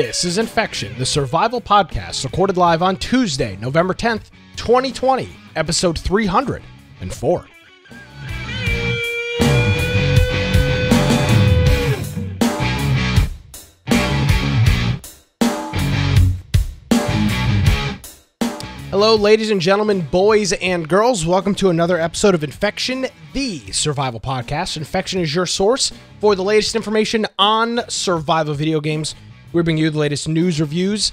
This is Infection, the survival podcast recorded live on Tuesday, November 10th, 2020, episode 304. Hello, ladies and gentlemen, boys and girls. Welcome to another episode of Infection, the survival podcast. Infection is your source for the latest information on survival video games. We bring you the latest news, reviews,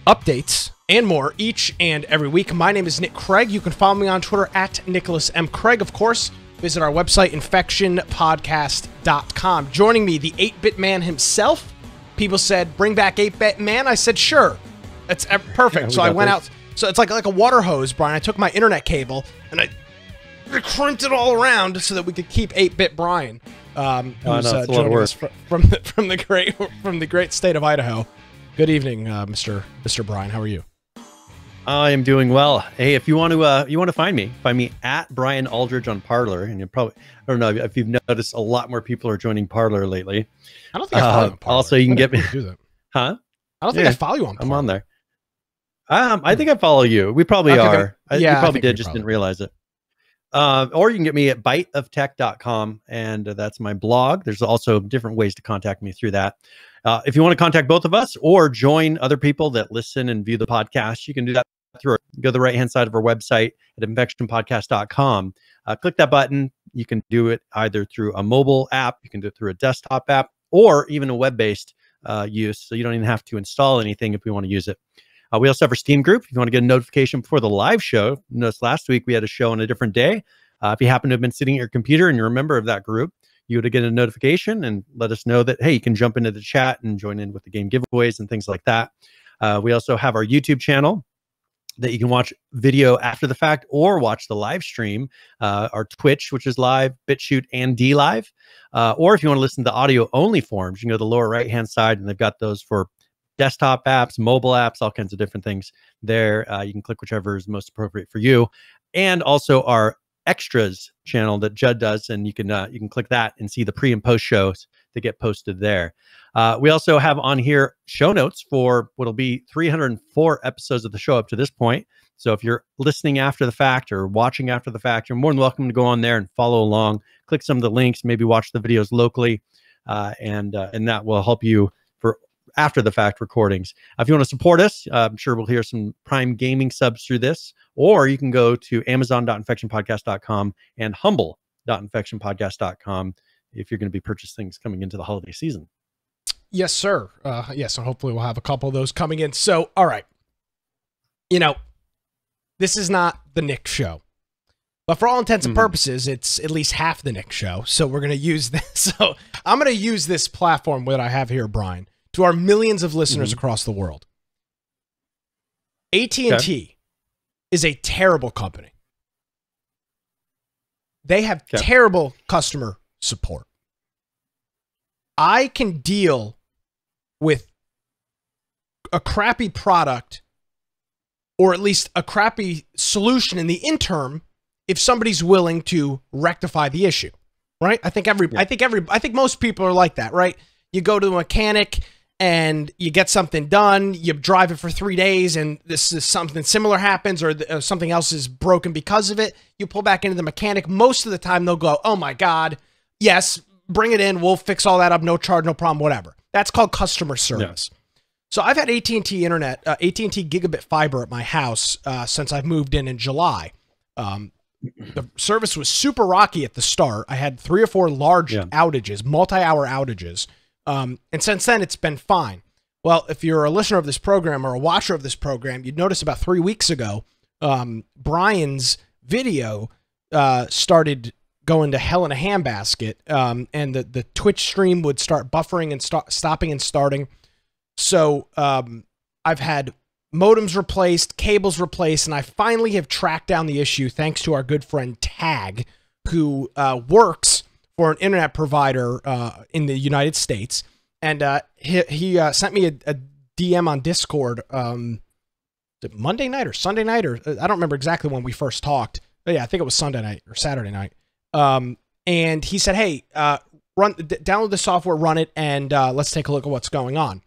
updates, and more each and every week. My name is Nick Craig. You can follow me on Twitter at Nicholas M. Craig. Of course, visit our website, infectionpodcast.com. Joining me, the 8-Bit Man himself. People said, bring back 8-Bit Man. I said, sure. It's perfect. So I went out. So it's like a water hose, Brian. I took my internet cable and I crimped it all around so that we could keep 8-Bit Brian, who's joining us from the great state of Idaho. Good evening, Mr. Brian. How are you? I am doing well. Hey, if you want to find me at Brian Aldridge on Parler, and you probably, I don't know if you've noticed, a lot more people are joining Parler lately. I don't think I follow Parler. Also, you can get me. Huh? I don't think I follow you on Parler. I'm on there. I think I follow you. We probably are. You probably did, just didn't realize it. Or you can get me at biteoftech.com, and that's my blog. There's also different ways to contact me through that. If you want to contact both of us or join other people that listen and view the podcast, you can do that go to the right-hand side of our website at infectionpodcast.com. Click that button. You can do it either through a mobile app, you can do it through a desktop app, or even a web-based use, so you don't even have to install anything if we want to use it. We also have our Steam group. If you want to get a notification before the live show, notice last week we had a show on a different day. If you happen to have been sitting at your computer and you're a member of that group, you would get a notification and let us know that, hey, you can jump into the chat and join in with the game giveaways and things like that. We also have our YouTube channel that you can watch video after the fact or watch the live stream, our Twitch, which is live, BitChute, and DLive. Or if you want to listen to the audio only forms, you can go to the lower right-hand side, and they've got those for desktop apps, mobile apps, all kinds of different things there. You can click whichever is most appropriate for you. And also our extras channel that Judd does, and you can click that and see the pre and post shows that get posted there. We also have on here show notes for what'll be 304 episodes of the show up to this point. So if you're listening after the fact or watching after the fact, you're more than welcome to go on there and follow along, click some of the links, maybe watch the videos locally, and that will help you for after the fact recordings. If you want to support us, I'm sure we'll hear some Prime Gaming subs through this, or you can go to amazon.infectionpodcast.com and humble.infectionpodcast.com if you're going to be purchasing things coming into the holiday season. Yes, sir. Yes, and hopefully we'll have a couple of those coming in. So, all right. This is not the Nick show, but for all intents and purposes, it's at least half the Nick show. So we're going to use this. So I'm going to use this platform that I have here, Brian, to our millions of listeners across the world. AT&T is a terrible company. They have terrible customer support. I can deal with a crappy product, or at least a crappy solution in the interim, if somebody's willing to rectify the issue, right? I think most people are like that, right? You go to the mechanic and you get something done, you drive it for 3 days, and something similar happens, or something else is broken because of it. You pull back into the mechanic. Most of the time, they'll go, "Oh my God, yes, bring it in. We'll fix all that up. No charge, no problem, whatever." That's called customer service. Yeah. So I've had AT&T internet, AT&T gigabit fiber at my house since I've moved in July. The service was super rocky at the start. I had 3 or 4 large outages, multi-hour outages. And since then, it's been fine. Well, if you're a listener of this program or a watcher of this program, you'd notice about 3 weeks ago, Brian's video started going to hell in a handbasket, and the Twitch stream would start buffering and stopping and starting. So I've had modems replaced, cables replaced, and I finally have tracked down the issue thanks to our good friend Tag, who works for an internet provider in the United States. And he sent me a DM on Discord Monday night or Sunday night, or I don't remember exactly when we first talked. But yeah, I think it was Sunday night or Saturday night. And he said, hey, download the software, run it, and let's take a look at what's going on.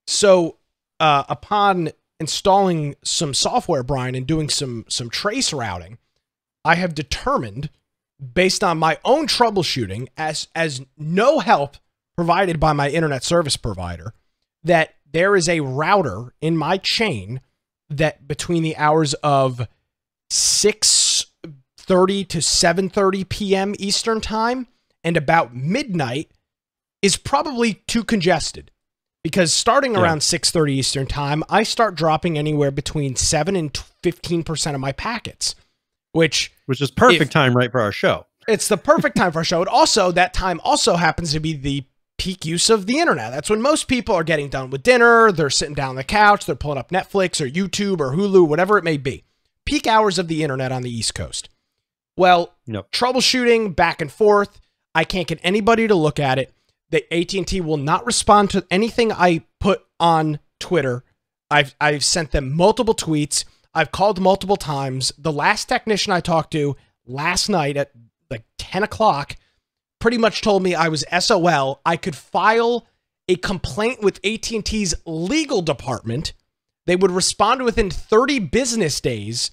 So upon installing some software, Brian, and doing some trace routing, I have determined, based on my own troubleshooting, as no help provided by my internet service provider, that there is a router in my chain that between the hours of 6:30 to 7:30 p.m. Eastern time and about midnight is probably too congested. Because starting around 6:30 Eastern time, I start dropping anywhere between 7 and 15% of my packets, which is perfect time, right, for our show. It's the perfect time for our show. And also, that time also happens to be the peak use of the internet. That's when most people are getting done with dinner. They're sitting down on the couch. They're pulling up Netflix or YouTube or Hulu, whatever it may be. Peak hours of the internet on the East Coast. Well, troubleshooting back and forth. I can't get anybody to look at it. The AT&T will not respond to anything I put on Twitter. I've sent them multiple tweets. I've called multiple times. The last technician I talked to last night at like 10 o'clock pretty much told me I was SOL. I could file a complaint with AT&T's legal department. They would respond within 30 business days,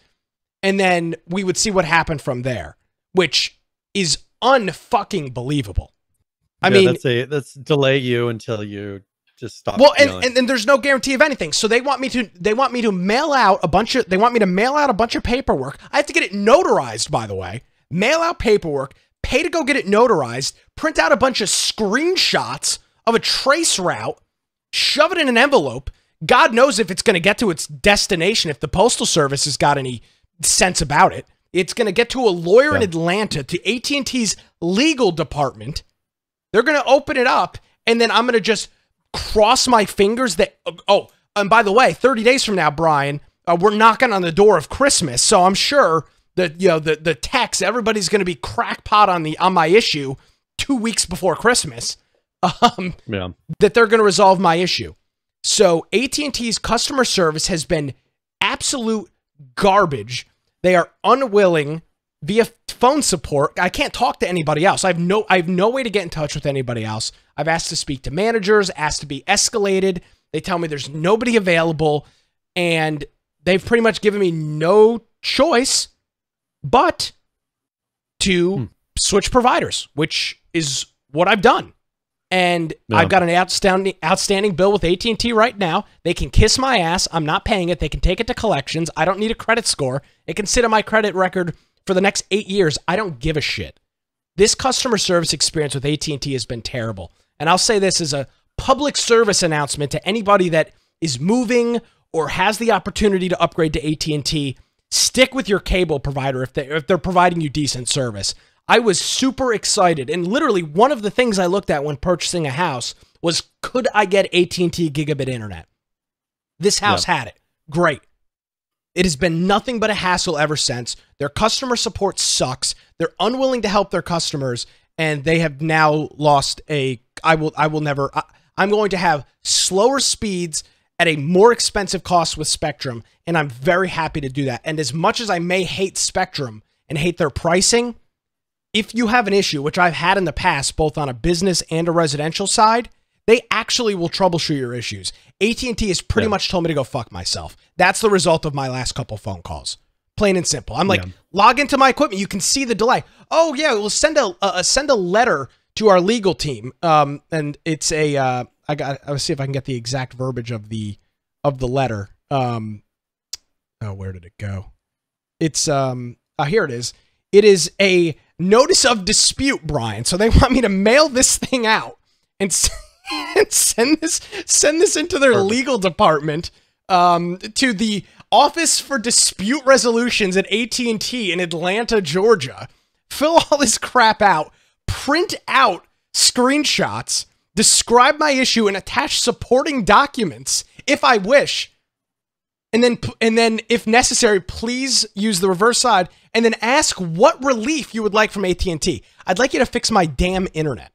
and then we would see what happened from there, which is unfucking believable. I mean, that's delay you until you just stop. Well, and there's no guarantee of anything. So they want me to mail out a bunch of paperwork. I have to get it notarized, by the way. Mail out paperwork, pay to go get it notarized, print out a bunch of screenshots of a trace route, shove it in an envelope. God knows if it's going to get to its destination, if the Postal Service has got any sense about it. It's going to get to a lawyer in Atlanta, to AT&T's legal department. They're going to open it up, and then I'm going to just cross my fingers that, oh, and by the way, 30 days from now, Brian, we're knocking on the door of Christmas, so I'm sure that, you know, the text, everybody's going to be crackpot on my issue 2 weeks before Christmas, that they're going to resolve my issue. So AT&T's customer service has been absolute garbage. They are unwilling via phone support. I can't talk to anybody else. I have no way to get in touch with anybody else. I've asked to speak to managers, asked to be escalated. They tell me there's nobody available, and they've pretty much given me no choice but to switch providers, which is what I've done. And I've got an outstanding bill with AT&T right now. They can kiss my ass. I'm not paying it. They can take it to collections. I don't need a credit score. It can sit on my credit record for the next 8 years. I don't give a shit. This customer service experience with AT&T has been terrible. And I'll say this as a public service announcement to anybody that is moving or has the opportunity to upgrade to AT&T. Stick with your cable provider if they're providing you decent service. I was super excited, and literally one of the things I looked at when purchasing a house was, could I get AT&T gigabit internet? This house had it. Great. It has been nothing but a hassle ever since. Their customer support sucks. They're unwilling to help their customers, and they have now lost I'm going to have slower speeds at a more expensive cost with Spectrum, and I'm very happy to do that. And as much as I may hate Spectrum and hate their pricing, if you have an issue, which I've had in the past, both on a business and a residential side, they actually will troubleshoot your issues. AT&T has pretty much told me to go fuck myself. That's the result of my last couple phone calls. Plain and simple. I'm like, log into my equipment. You can see the delay. Oh yeah, we'll send a letter to our legal team. And it's I'll see if I can get the exact verbiage of the letter. Oh, where did it go? It's here it is. It is a notice of dispute, Brian. So they want me to mail this thing out and send this into their legal department, to the Office for Dispute Resolutions at AT&T in Atlanta, Georgia. Fill all this crap out, print out screenshots, describe my issue, and attach supporting documents if I wish. And then, if necessary, please use the reverse side, and then ask what relief you would like from AT&T. I'd like you to fix my damn internet,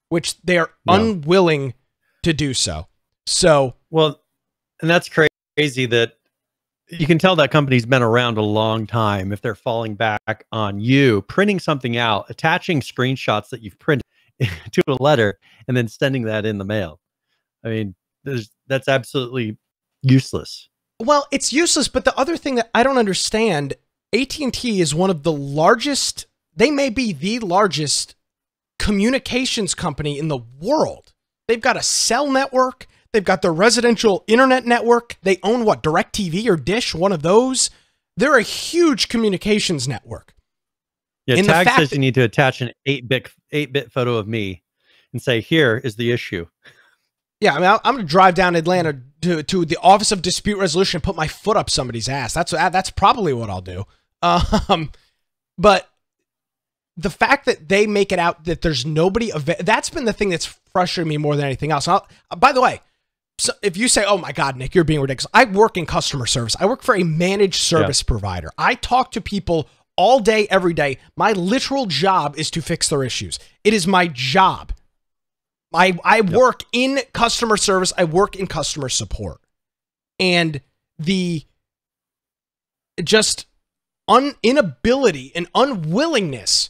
which they are unwilling to do so. So, well, and that's crazy that you can tell that company's been around a long time if they're falling back on you, printing something out, attaching screenshots that you've printed to a letter, and then sending that in the mail. I mean, that's absolutely useless. Well, it's useless, but the other thing that I don't understand, AT&T is one of the largest, they may be the largest communications company in the world. They've got a cell network. They've got their residential internet network. They own what, DirecTV or Dish, one of those. They're a huge communications network. Yeah, Tag says you need to attach an 8-bit photo of me and say, here is the issue. Yeah, I mean, I'm going to drive down Atlanta to the Office of Dispute Resolution and put my foot up somebody's ass. That's probably what I'll do. But the fact that they make it out that there's nobody, that's been the thing that's frustrated me more than anything else. By the way, so if you say, oh my God, Nick, you're being ridiculous. I work in customer service. I work for a managed service provider. I talk to people all day, every day. My literal job is to fix their issues. It is my job. I work in customer service. I work in customer support. And the just inability and unwillingness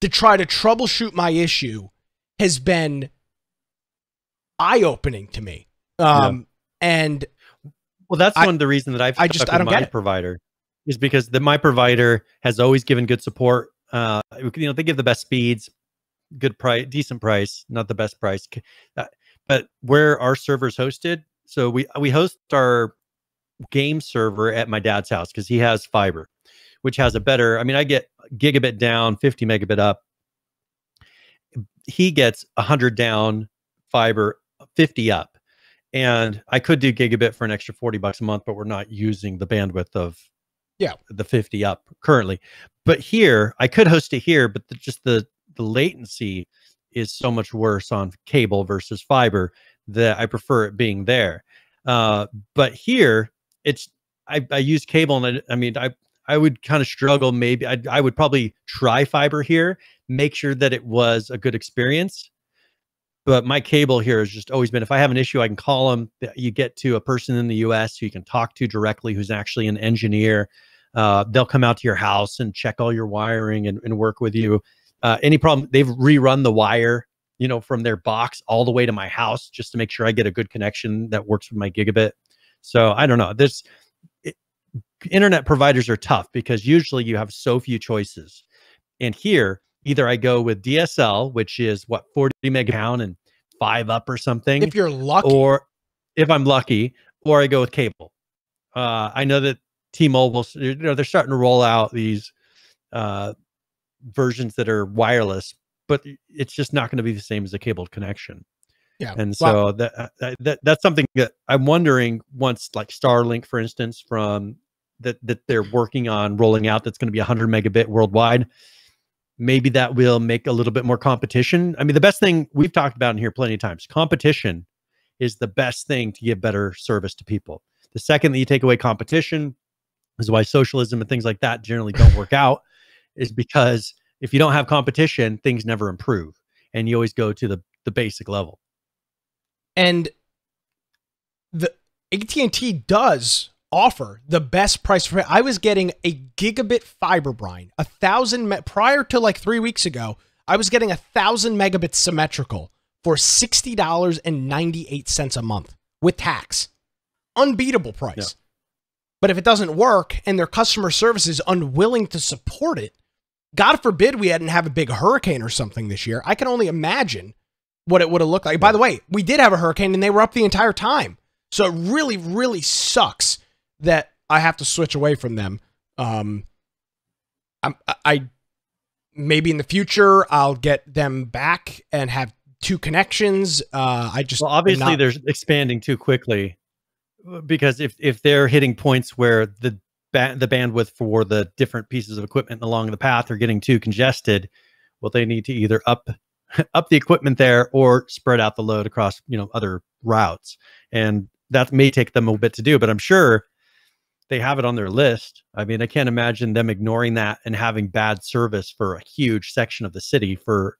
to try to troubleshoot my issue has been eye-opening to me. And well, that's one of the reasons that I don't get my provider is because my provider has always given good support. They give the best speeds, good price, decent price, not the best price. But where our server's hosted, so we host our game server at my dad's house because he has fiber, which has a better, I mean, I get gigabit down, 50 megabit up. He gets 100 down, fiber, 50 up. And I could do gigabit for an extra $40 a month, but we're not using the bandwidth of the 50 up currently. But here, I could host it here, but just the latency is so much worse on cable versus fiber that I prefer it being there. But here, I use cable, and I would kind of struggle. Maybe I would probably try fiber here, make sure that it was a good experience. But my cable here has just always been, if I have an issue, I can call them. You get to a person in the US who you can talk to directly, who's actually an engineer. They'll come out to your house and check all your wiring and work with you. Any problem, they've rerun the wire, from their box all the way to my house just to make sure I get a good connection that works with my gigabit. So I don't know. Internet providers are tough because usually you have so few choices. And here, either I go with DSL, which is 40 meg down and 5 up or something. If you're lucky. Or if I'm lucky, or I go with cable. I know that T-Mobile, they're starting to roll out these versions that are wireless, but it's just not going to be the same as a cable connection. Yeah. And so that's something that I'm wondering, once like Starlink, for instance, from that they're working on rolling out, that's going to be 100 megabit worldwide. Maybe that will make a little bit more competition. I mean, the best thing we've talked about in here plenty of times, competition is the best thing to give better service to people. The second that you take away competition is why socialism and things like that generally don't work out, is because if you don't have competition, things never improve. And you always go to the basic level. And the AT&T does offer the best price for it. I was getting a gigabit fiber, Brian, 1,000 prior to like 3 weeks ago. I was getting 1,000 megabits symmetrical for $60.98 a month with tax. Unbeatable price. Yeah. But if it doesn't work and their customer service is unwilling to support it, God forbid we hadn't have a big hurricane or something this year. I can only imagine what it would have looked like. By the way, we did have a hurricane and they were up the entire time. So it really, really sucks that I have to switch away from them. I maybe in the future I'll get them back and have 2 connections. Obviously they're expanding too quickly, because if they're hitting points where the bandwidth for the different pieces of equipment along the path are getting too congested, well, they need to either up the equipment there or spread out the load across other routes, and that may take them a bit to do. But I'm sure they have it on their list. I mean, I can't imagine them ignoring that and having bad service for a huge section of the city for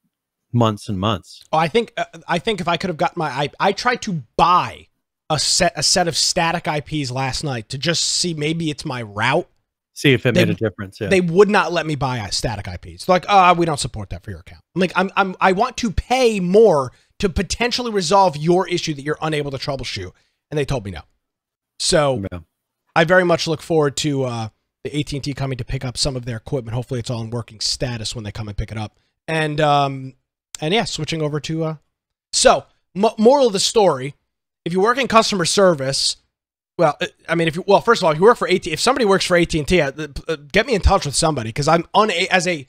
months and months. Oh, I think if I could have got I tried to buy a set of static IPs last night to just see maybe it's my route. See if it made a difference. Yeah. They would not let me buy static IPs. They're like, we don't support that for your account. I'm like, I want to pay more to potentially resolve your issue that you're unable to troubleshoot. and they told me no. So I very much look forward to the AT&T coming to pick up some of their equipment. Hopefully it's all in working status when they come and pick it up. And yeah, switching over to so moral of the story, if you work in customer service, well, I mean, first of all, if you work for if somebody works for AT&T, get me in touch with somebody, because I'm as a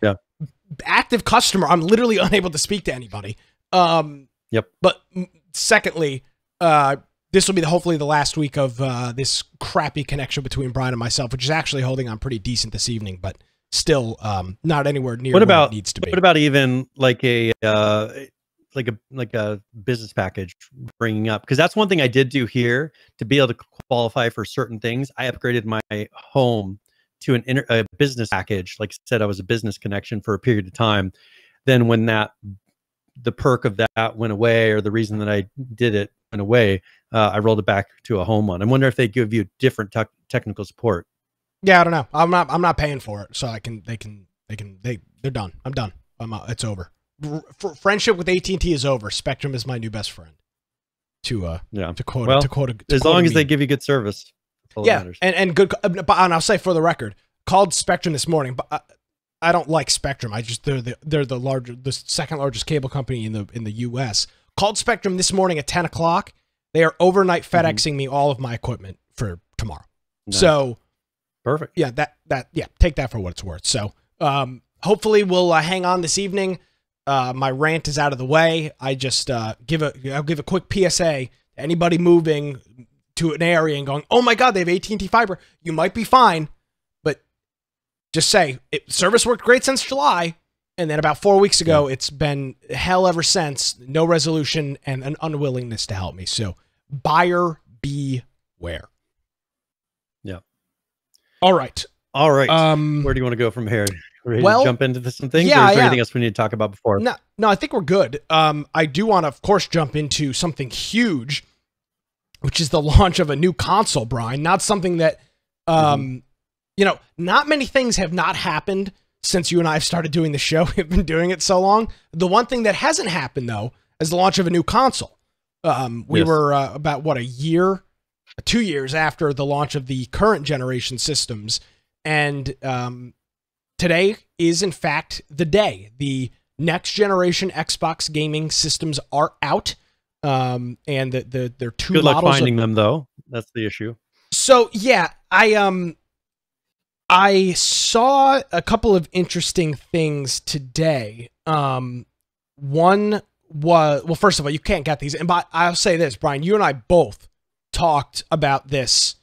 active customer, I'm literally unable to speak to anybody. But secondly, this will be hopefully the last week of this crappy connection between Brian and myself, which is actually holding on pretty decent this evening, but still not anywhere near where it needs to be. What about even like a business package bringing up? Because that's one thing I did do here to be able to qualify for certain things. I upgraded my home to a business package. Like I said, I was a business connection for a period of time. Then when the perk of that went away, or the reason that I did it went away, I rolled it back to a home one. I wonder if they give you different technical support. Yeah, I don't know. I'm not paying for it, so they're done. I'm done. It's over. Friendship with AT&T is over. Spectrum is my new best friend. To quote as long as they give you good service. Yeah, and good. And I'll say for the record, called Spectrum this morning, but I don't like Spectrum. They're the second largest cable company in the U.S. Called Spectrum this morning at 10 o'clock. They are overnight FedExing me all of my equipment for tomorrow. Nice. So perfect. Yeah, take that for what it's worth. So hopefully we'll hang on this evening. My rant is out of the way. I just I'll give a quick PSA to anybody moving to an area and going, oh my God, they have AT&T fiber. You might be fine, but just say service worked great since July. And then about 4 weeks ago, it's been hell ever since. No resolution and an unwillingness to help me. So buyer beware. Yeah. All right. Where do you want to go from here? Ready to jump into some things? Yeah, or is there anything else we need to talk about before? No, I think we're good. I do want to, of course, jump into something huge, which is the launch of a new console, Brian. Not something that, not many things have not happened since you and I have started doing the show. We've been doing it so long. The one thing that hasn't happened, though, is the launch of a new console. We were about, 2 years after the launch of the current generation systems. And today is, in fact, the day. The next generation Xbox gaming systems are out. And they're two Good models. Luck finding them, though. That's the issue. So, yeah, I saw a couple of interesting things today. One was, well, first of all, you can't get these. And I'll say this, Brian, you and I both talked about this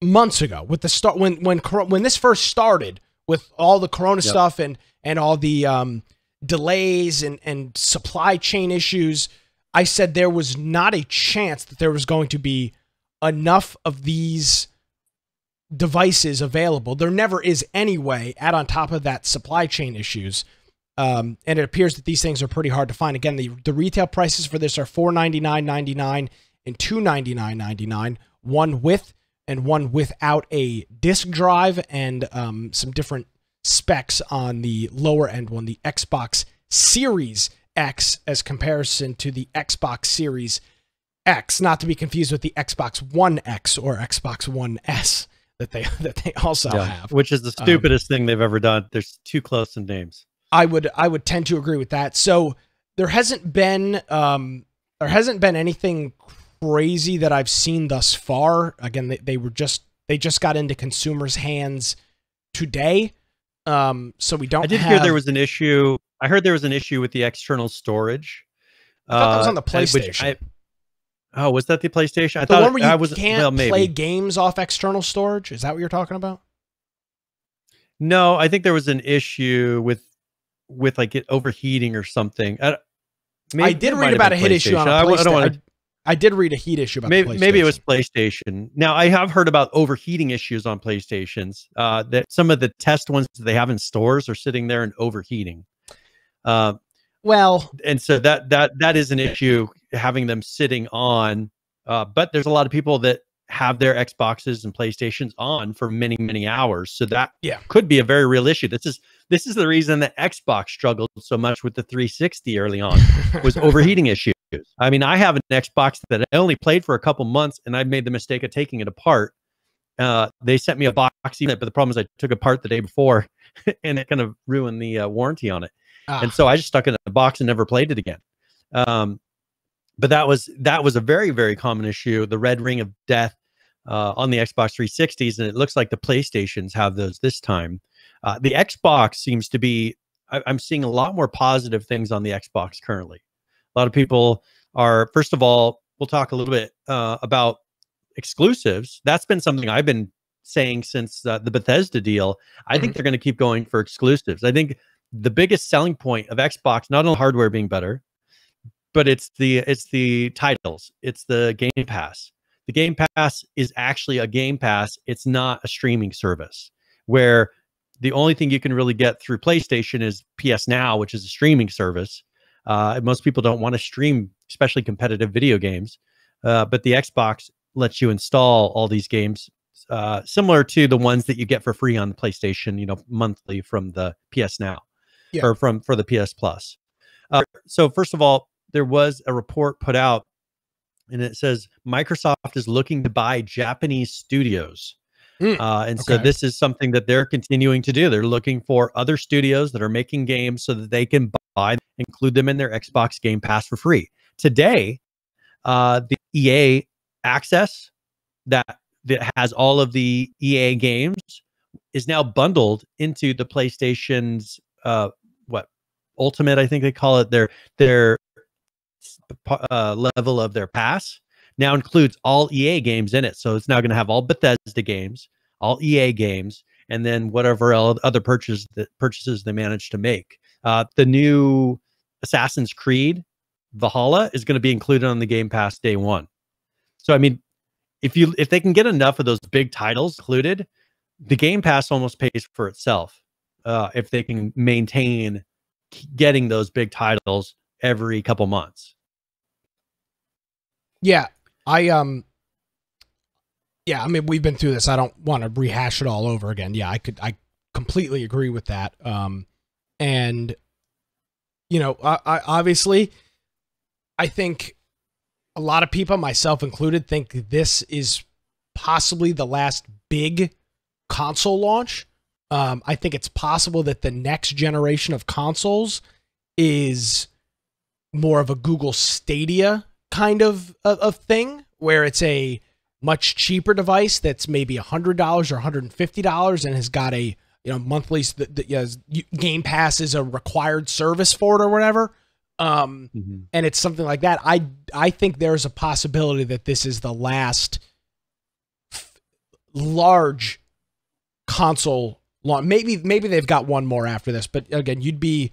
months ago with the start when this first started with all the Corona stuff and all the delays and supply chain issues. I said there was not a chance that there was going to be enough of these devices available. There never is anyway. Add on top of that supply chain issues. And it appears that these things are pretty hard to find. Again, the retail prices for this are $499.99 and $299.99, one with and one without a disk drive, and some different specs on the lower end one, the Xbox Series X, as comparison to the Xbox Series X, not to be confused with the Xbox One X or Xbox One S that they also have, which is the stupidest thing they've ever done. There's too close in names. I would tend to agree with that. So there hasn't been anything crazy that I've seen thus far. Again, they just got into consumers' hands today. So we don't. I did hear there was an issue. I heard there was an issue with the external storage. I thought that was on the PlayStation. Was that the PlayStation? I thought the one where you can't play games off external storage. Is that what you're talking about? No, I think there was an issue with like it overheating or something. I did read about a heat issue on a PlayStation. I did read a heat issue about PlayStation. Maybe it was PlayStation. Now, I have heard about overheating issues on PlayStations. That some of the test ones that they have in stores are sitting there and overheating. And so that is an issue, having them sitting on. But there's a lot of people that have their Xboxes and PlayStations on for many, many hours. So that could be a very real issue. This is the reason that Xbox struggled so much with the 360 early on, was overheating issue. I mean, I have an Xbox that I only played for a couple months, and I made the mistake of taking it apart. They sent me a box unit, but the problem is I took it apart the day before, and it kind of ruined the warranty on it. And so I just stuck it in a box and never played it again. But that was a very, very common issue. The red ring of death on the Xbox 360s, and it looks like the PlayStations have those this time. The Xbox seems to be, I'm seeing a lot more positive things on the Xbox currently. A lot of people are, first of all, we'll talk a little bit about exclusives. That's been something I've been saying since the Bethesda deal. I think they're going to keep going for exclusives. I think the biggest selling point of Xbox, not only hardware being better, but it's the titles. It's the Game Pass. The Game Pass is actually a Game Pass. It's not a streaming service where the only thing you can really get through PlayStation is PS Now, which is a streaming service. Most people don't want to stream, especially competitive video games. But the Xbox lets you install all these games, similar to the ones that you get for free on the PlayStation, monthly from the PS Now, or for the PS Plus. So first of all, there was a report put out, and it says Microsoft is looking to buy Japanese studios. So this is something that they're continuing to do. They're looking for other studios that are making games so that they can include them in their Xbox Game Pass for free. Today, the EA access that has all of the EA games is now bundled into the PlayStation's Ultimate, I think they call it, their level of their pass now includes all EA games in it. So it's now going to have all Bethesda games, all EA games, and then whatever other purchases they manage to make. The new Assassin's Creed Valhalla is going to be included on the Game Pass day one. So I mean, if they can get enough of those big titles included, the Game Pass almost pays for itself. If they can maintain getting those big titles every couple months. Yeah, I mean, we've been through this. I don't want to rehash it all over again. Yeah, I completely agree with that. And I obviously, I think a lot of people, myself included, think this is possibly the last big console launch. I think it's possible that the next generation of consoles is more of a Google Stadia kind of thing, where it's a much cheaper device that's maybe $100 or $150 and has got a monthly Game Pass is a required service for it or whatever. And it's something like that. I think there's a possibility that this is the last large console launch. Maybe they've got one more after this, but again, you'd be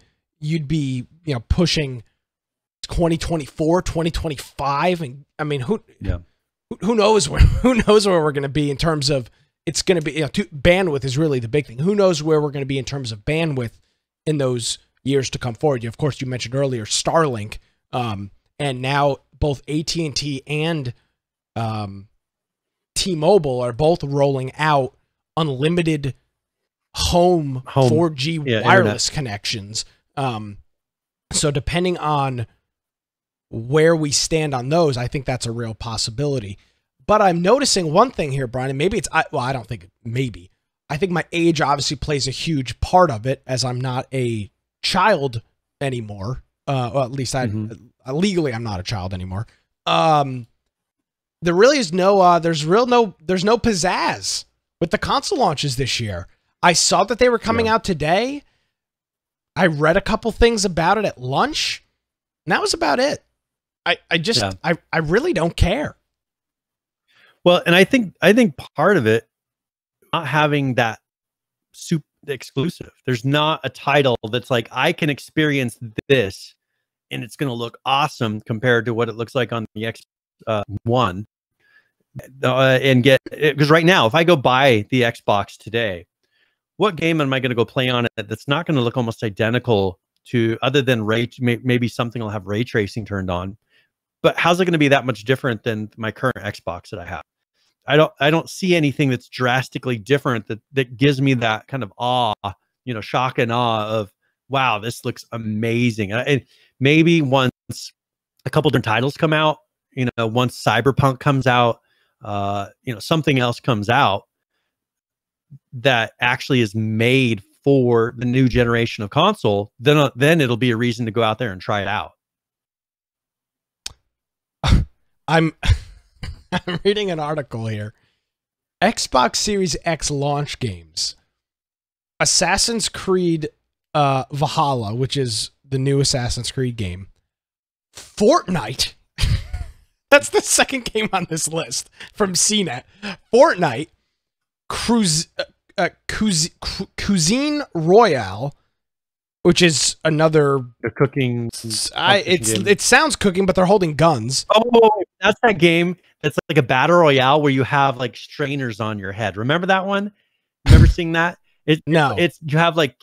pushing 2024, 2025, and I mean, who knows where we're going to be in terms of, it's going to be, bandwidth is really the big thing. Who knows where we're going to be in terms of bandwidth in those years to come forward. Of course, you mentioned earlier Starlink, and now both AT&T and T-Mobile are both rolling out unlimited home 4G wireless connections. So depending on where we stand on those, I think that's a real possibility. But I'm noticing one thing here, Brian, and maybe I don't think maybe. I think my age obviously plays a huge part of it, as I'm not a child anymore. Well, at least legally I'm not a child anymore. There really is there's no pizzazz with the console launches this year. I saw that they were coming out today. I read a couple things about it at lunch, and that was about it. I really don't care. Well, and I think part of it, not having that super exclusive. There's not a title that's like, I can experience this and it's going to look awesome compared to what it looks like on the X1. And get, because right now, if I go buy the Xbox today, what game am I going to go play on it that's not going to look almost identical to, other than maybe something will have ray tracing turned on, but how's it going to be that much different than my current Xbox that I have? I don't see anything that's drastically different that gives me that kind of awe, shock and awe of, wow, this looks amazing. And maybe once a couple different titles come out, once Cyberpunk comes out, something else comes out that actually is made for the new generation of console, then it'll be a reason to go out there and try it out. I'm reading an article here. Xbox Series X launch games. Assassin's Creed Valhalla, which is the new Assassin's Creed game. Fortnite. That's the second game on this list from CNET. Fortnite. Cuisine Royale, which is another cooking. It sounds cooking, but they're holding guns. Oh, that's that game. It's like a battle royale where you have like strainers on your head. Remember that one? Remember seeing that? No. You have like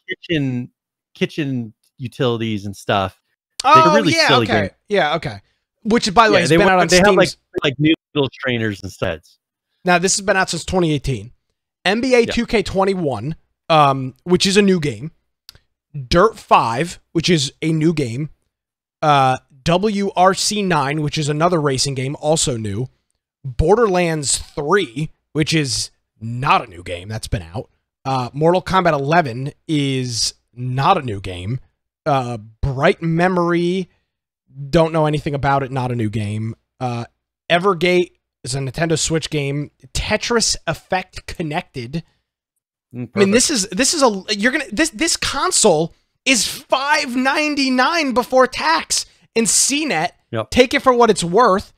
kitchen utilities and stuff. Oh, really silly game. Yeah, okay. Which, by the way, has been out on Steam. They have like new little trainers instead. Now, this has been out since 2018. NBA 2K21, which is a new game. Dirt 5, which is a new game. WRC9, which is another racing game, also new. Borderlands 3, which is not a new game. That's been out. Mortal Kombat 11 is not a new game. Bright Memory, don't know anything about it, not a new game. Evergate is a Nintendo Switch game. Tetris Effect Connected. Perfect. I mean, this console is $599 before tax. And CNET, take it for what it's worth.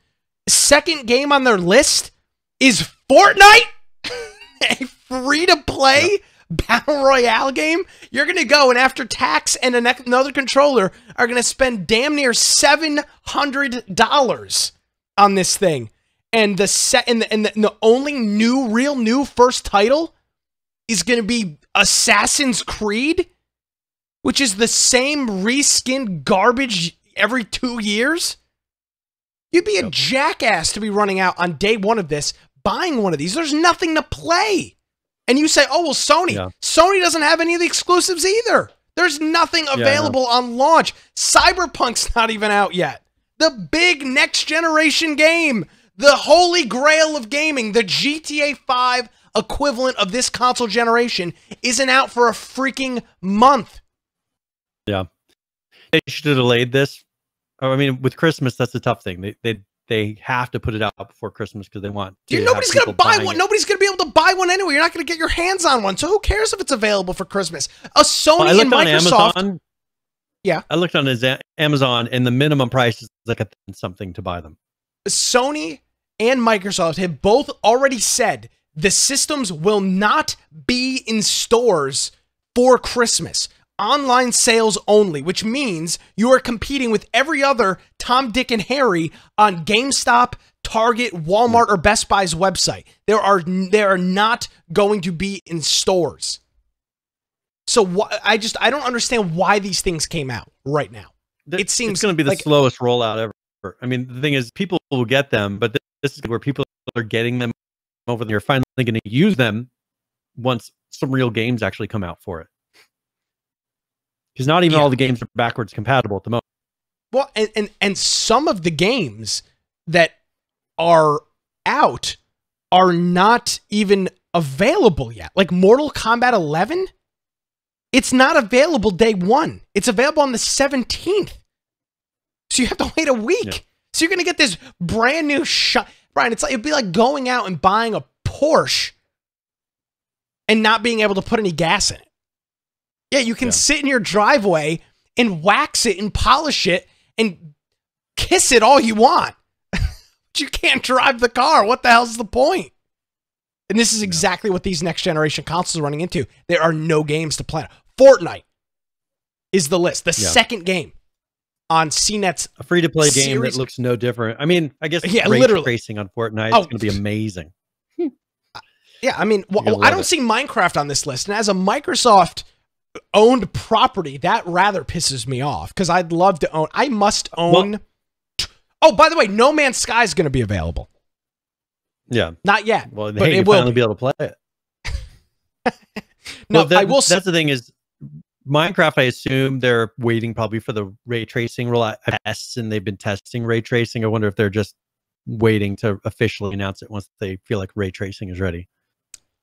Second game on their list is Fortnite, a free-to-play battle royale game. You're going to go and after tax and another controller are going to spend damn near $700 on this thing. And the only real new first title is going to be Assassin's Creed, which is the same reskinned garbage every 2 years. You'd be a jackass to be running out on day one of this, buying one of these. There's nothing to play. And you say, oh, well, Sony. Yeah. Sony doesn't have any of the exclusives either. There's nothing available on launch. Cyberpunk's not even out yet. The big next generation game, the holy grail of gaming, the GTA 5 equivalent of this console generation, isn't out for a freaking month. Yeah. They should have delayed this. I mean, with Christmas, that's a tough thing. They have to put it out before Christmas because they want to. Nobody's going to buy one. Nobody's going to be able to buy one anyway. You're not going to get your hands on one. So who cares if it's available for Christmas? Sony and Microsoft. Amazon, I looked on Amazon, and the minimum price is like something to buy them. Sony and Microsoft have both already said the systems will not be in stores for Christmas. Online sales only, which means you are competing with every other Tom, Dick, and Harry on GameStop, Target, Walmart, or Best Buy's website. They are not going to be in stores. So I don't understand why these things came out right now. It seems it's going to be the slowest rollout ever. I mean, the thing is, people will get them, but this is where people are getting them over there. You're finally going to use them once some real games actually come out for it. Because not even all the games are backwards compatible at the moment. Well, and some of the games that are out are not even available yet. Like Mortal Kombat 11, it's not available day one. It's available on the 17th. So you have to wait a week. Yeah. So you're going to get this brand new shot. Brian, it'd be like going out and buying a Porsche and not being able to put any gas in it. Yeah, you can sit in your driveway and wax it and polish it and kiss it all you want. But you can't drive the car. What the hell's the point? And this is exactly what these next generation consoles are running into. There are no games to play. Fortnite is the list. The second game on CNET's a free-to-play game that looks no different. I mean, I guess ray tracing on Fortnite is going to be amazing. Yeah, I mean, I don't see Minecraft on this list. And as a Microsoft owned property, that rather pisses me off because I'd love to own. I must own. Oh, by the way, No Man's Sky is going to be available. Yeah, not yet. Well, but it will finally be able to play it. No, I will. That's the thing is, Minecraft, I assume they're waiting probably for the ray tracing rollout tests, and they've been testing ray tracing. I wonder if they're just waiting to officially announce it once they feel like ray tracing is ready.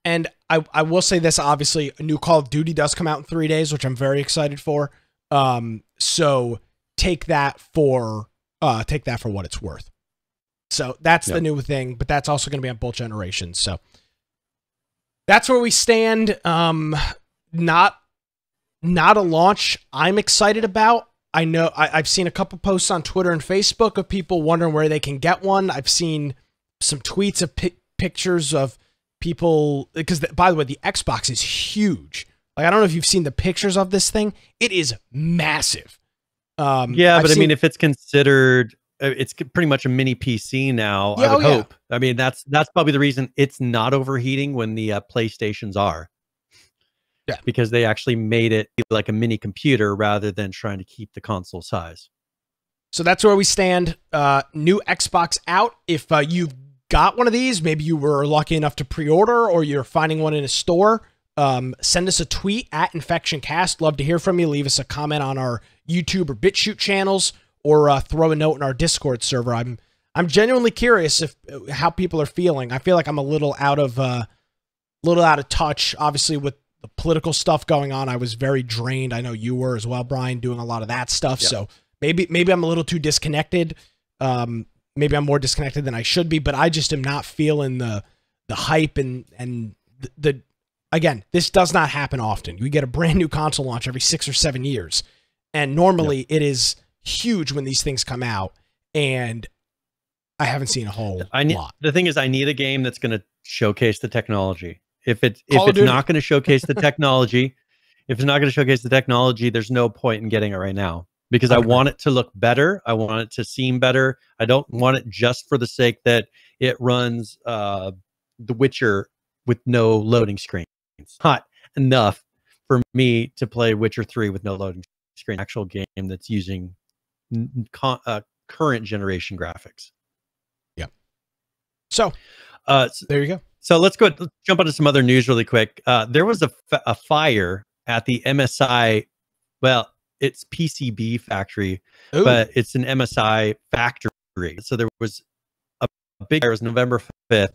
And I will say this, obviously, a new Call of Duty does come out in 3 days, which I'm very excited for. So take that for what it's worth. So that's the new thing, but that's also going to be on both generations. So that's where we stand. Not a launch I'm excited about. I know I've seen a couple posts on Twitter and Facebook of people wondering where they can get one. I've seen some tweets of pictures of people, because by the way, the Xbox is huge. Like, I don't know if you've seen the pictures of this thing. It is massive. Yeah, but I mean, if it's considered, it's pretty much a mini PC now. I would hope. I mean, that's probably the reason it's not overheating when the PlayStations are. Yeah, because they actually made it like a mini computer rather than trying to keep the console size. So that's where we stand. New Xbox out. If you've got one of these, maybe you were lucky enough to pre-order, or you're finding one in a store, send us a tweet at InfectionCast. Love to hear from you. Leave us a comment on our YouTube or BitChute channels, or throw a note in our Discord server. I'm genuinely curious how people are feeling. I feel like I'm a little out of touch, obviously, with the political stuff going on. I was very drained. I know you were as well, Brian, doing a lot of that stuff. Yep. So maybe I'm a little too disconnected. Maybe I'm more disconnected than I should be, but I just am not feeling the hype and the again, this does not happen often. You get a brand new console launch every 6 or 7 years. And normally it is huge when these things come out, and I haven't seen a whole lot. The thing is, I need a game that's going to showcase the technology. If it's not going to showcase the technology, there's no point in getting it right now, because I want it to look better. I want it to seem better. I don't want it just for the sake that it runs The Witcher with no loading screen. It's not enough for me to play Witcher 3 with no loading screen. Actual game that's using current generation graphics. Yeah. So there you go. So let's jump onto some other news really quick. There was a fire at the MSI. Well, it's PCB factory, but it's an MSI factory. So there was a big fire. It was November 5th.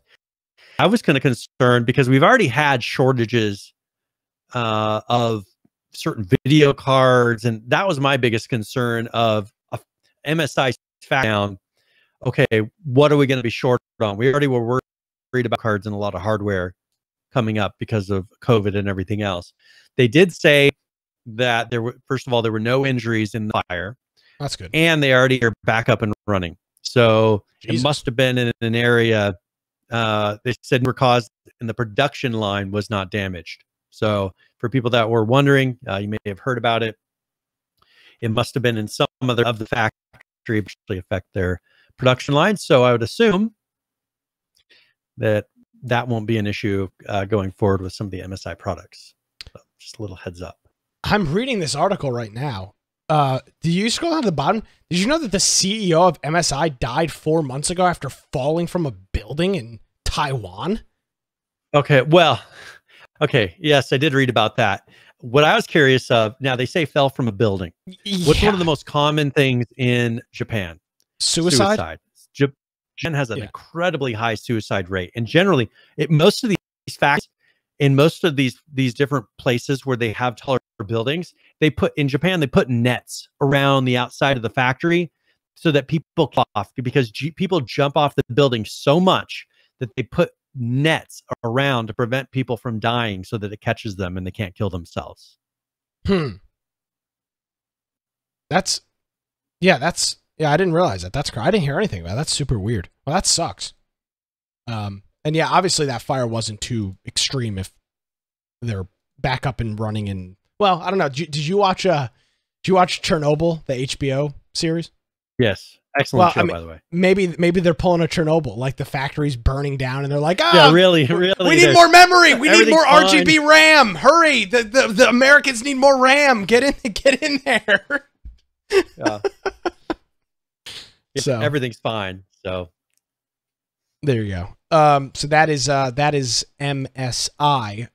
I was kind of concerned because we've already had shortages of certain video cards, and that was my biggest concern of a MSI factory down. Okay, what are we going to be short on? We already were worried about cards and a lot of hardware coming up because of COVID and everything else. They did say that first of all, there were no injuries in the fire. That's good. And they already are back up and running. So it must have been in an area, they said were caused, and the production line was not damaged. So for people that were wondering, you may have heard about it. It must have been in some other of the factory, actually affect their production line. So I would assume that won't be an issue going forward with some of the MSI products. So just a little heads up. I'm reading this article right now. Did you scroll down to the bottom? Did you know that the CEO of MSI died 4 months ago after falling from a building in Taiwan? Okay, well, okay, yes, I did read about that. What I was curious of, now they say fell from a building. Yeah. What's one of the most common things in Japan? Suicide. Japan has an incredibly high suicide rate, and generally, most of these facts in most of these different places where they have taller buildings, in Japan they put nets around the outside of the factory so that people because people jump off the building so much that they put nets around to prevent people from dying so that it catches them and they can't kill themselves. I didn't realize that. I didn't hear anything about it. That's super weird. Well, that sucks. And yeah, obviously that fire wasn't too extreme if they're back up and running. And well, I don't know. Did you watch Chernobyl, the HBO series? Yes. Excellent show, by the way. Maybe they're pulling a Chernobyl, like the factory's burning down and they're like, yeah, really. We need more memory. We need more RGB RAM. Hurry. The Americans need more RAM. Get in there. Yeah. So everything's fine. So there you go. So that is MSI.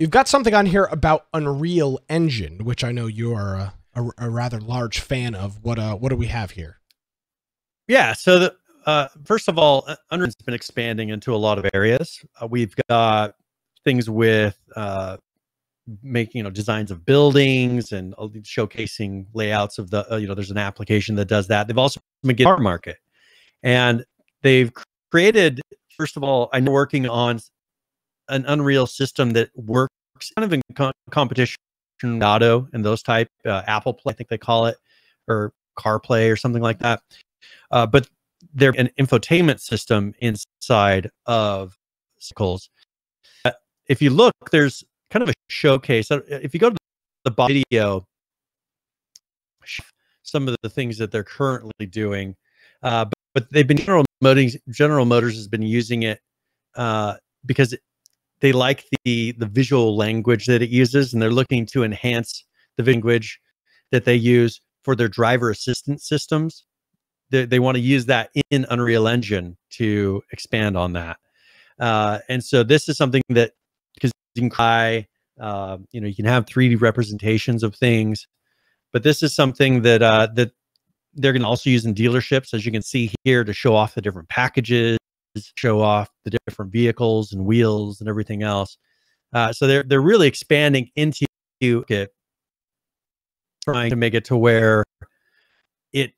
You've got something on here about Unreal Engine, which I know you are a rather large fan of. What do we have here? Yeah. So first of all, Unreal's been expanding into a lot of areas. We've got things with making designs of buildings and showcasing layouts of the there's an application that does that. They've also been getting our market, and they've created, first of all, I'm working on an Unreal system that works kind of in competition with Auto and those type, Apple Play, I think they call it, or CarPlay or something like that. But they're an infotainment system inside of vehicles. If you look, there's kind of a showcase. If you go to the video, some of the things that they're currently doing, but they've been General Motors has been using it because they like the visual language that it uses, and they're looking to enhance the language that they use for their driver assistance systems. They want to use that in Unreal Engine to expand on that. And so this is something that, because you can buy, you can have 3D representations of things, but this is something that that they're going to also use in dealerships, as you can see here, to show off the different packages, show off the different vehicles and wheels and everything else. So they're really expanding into it, trying to make it to where it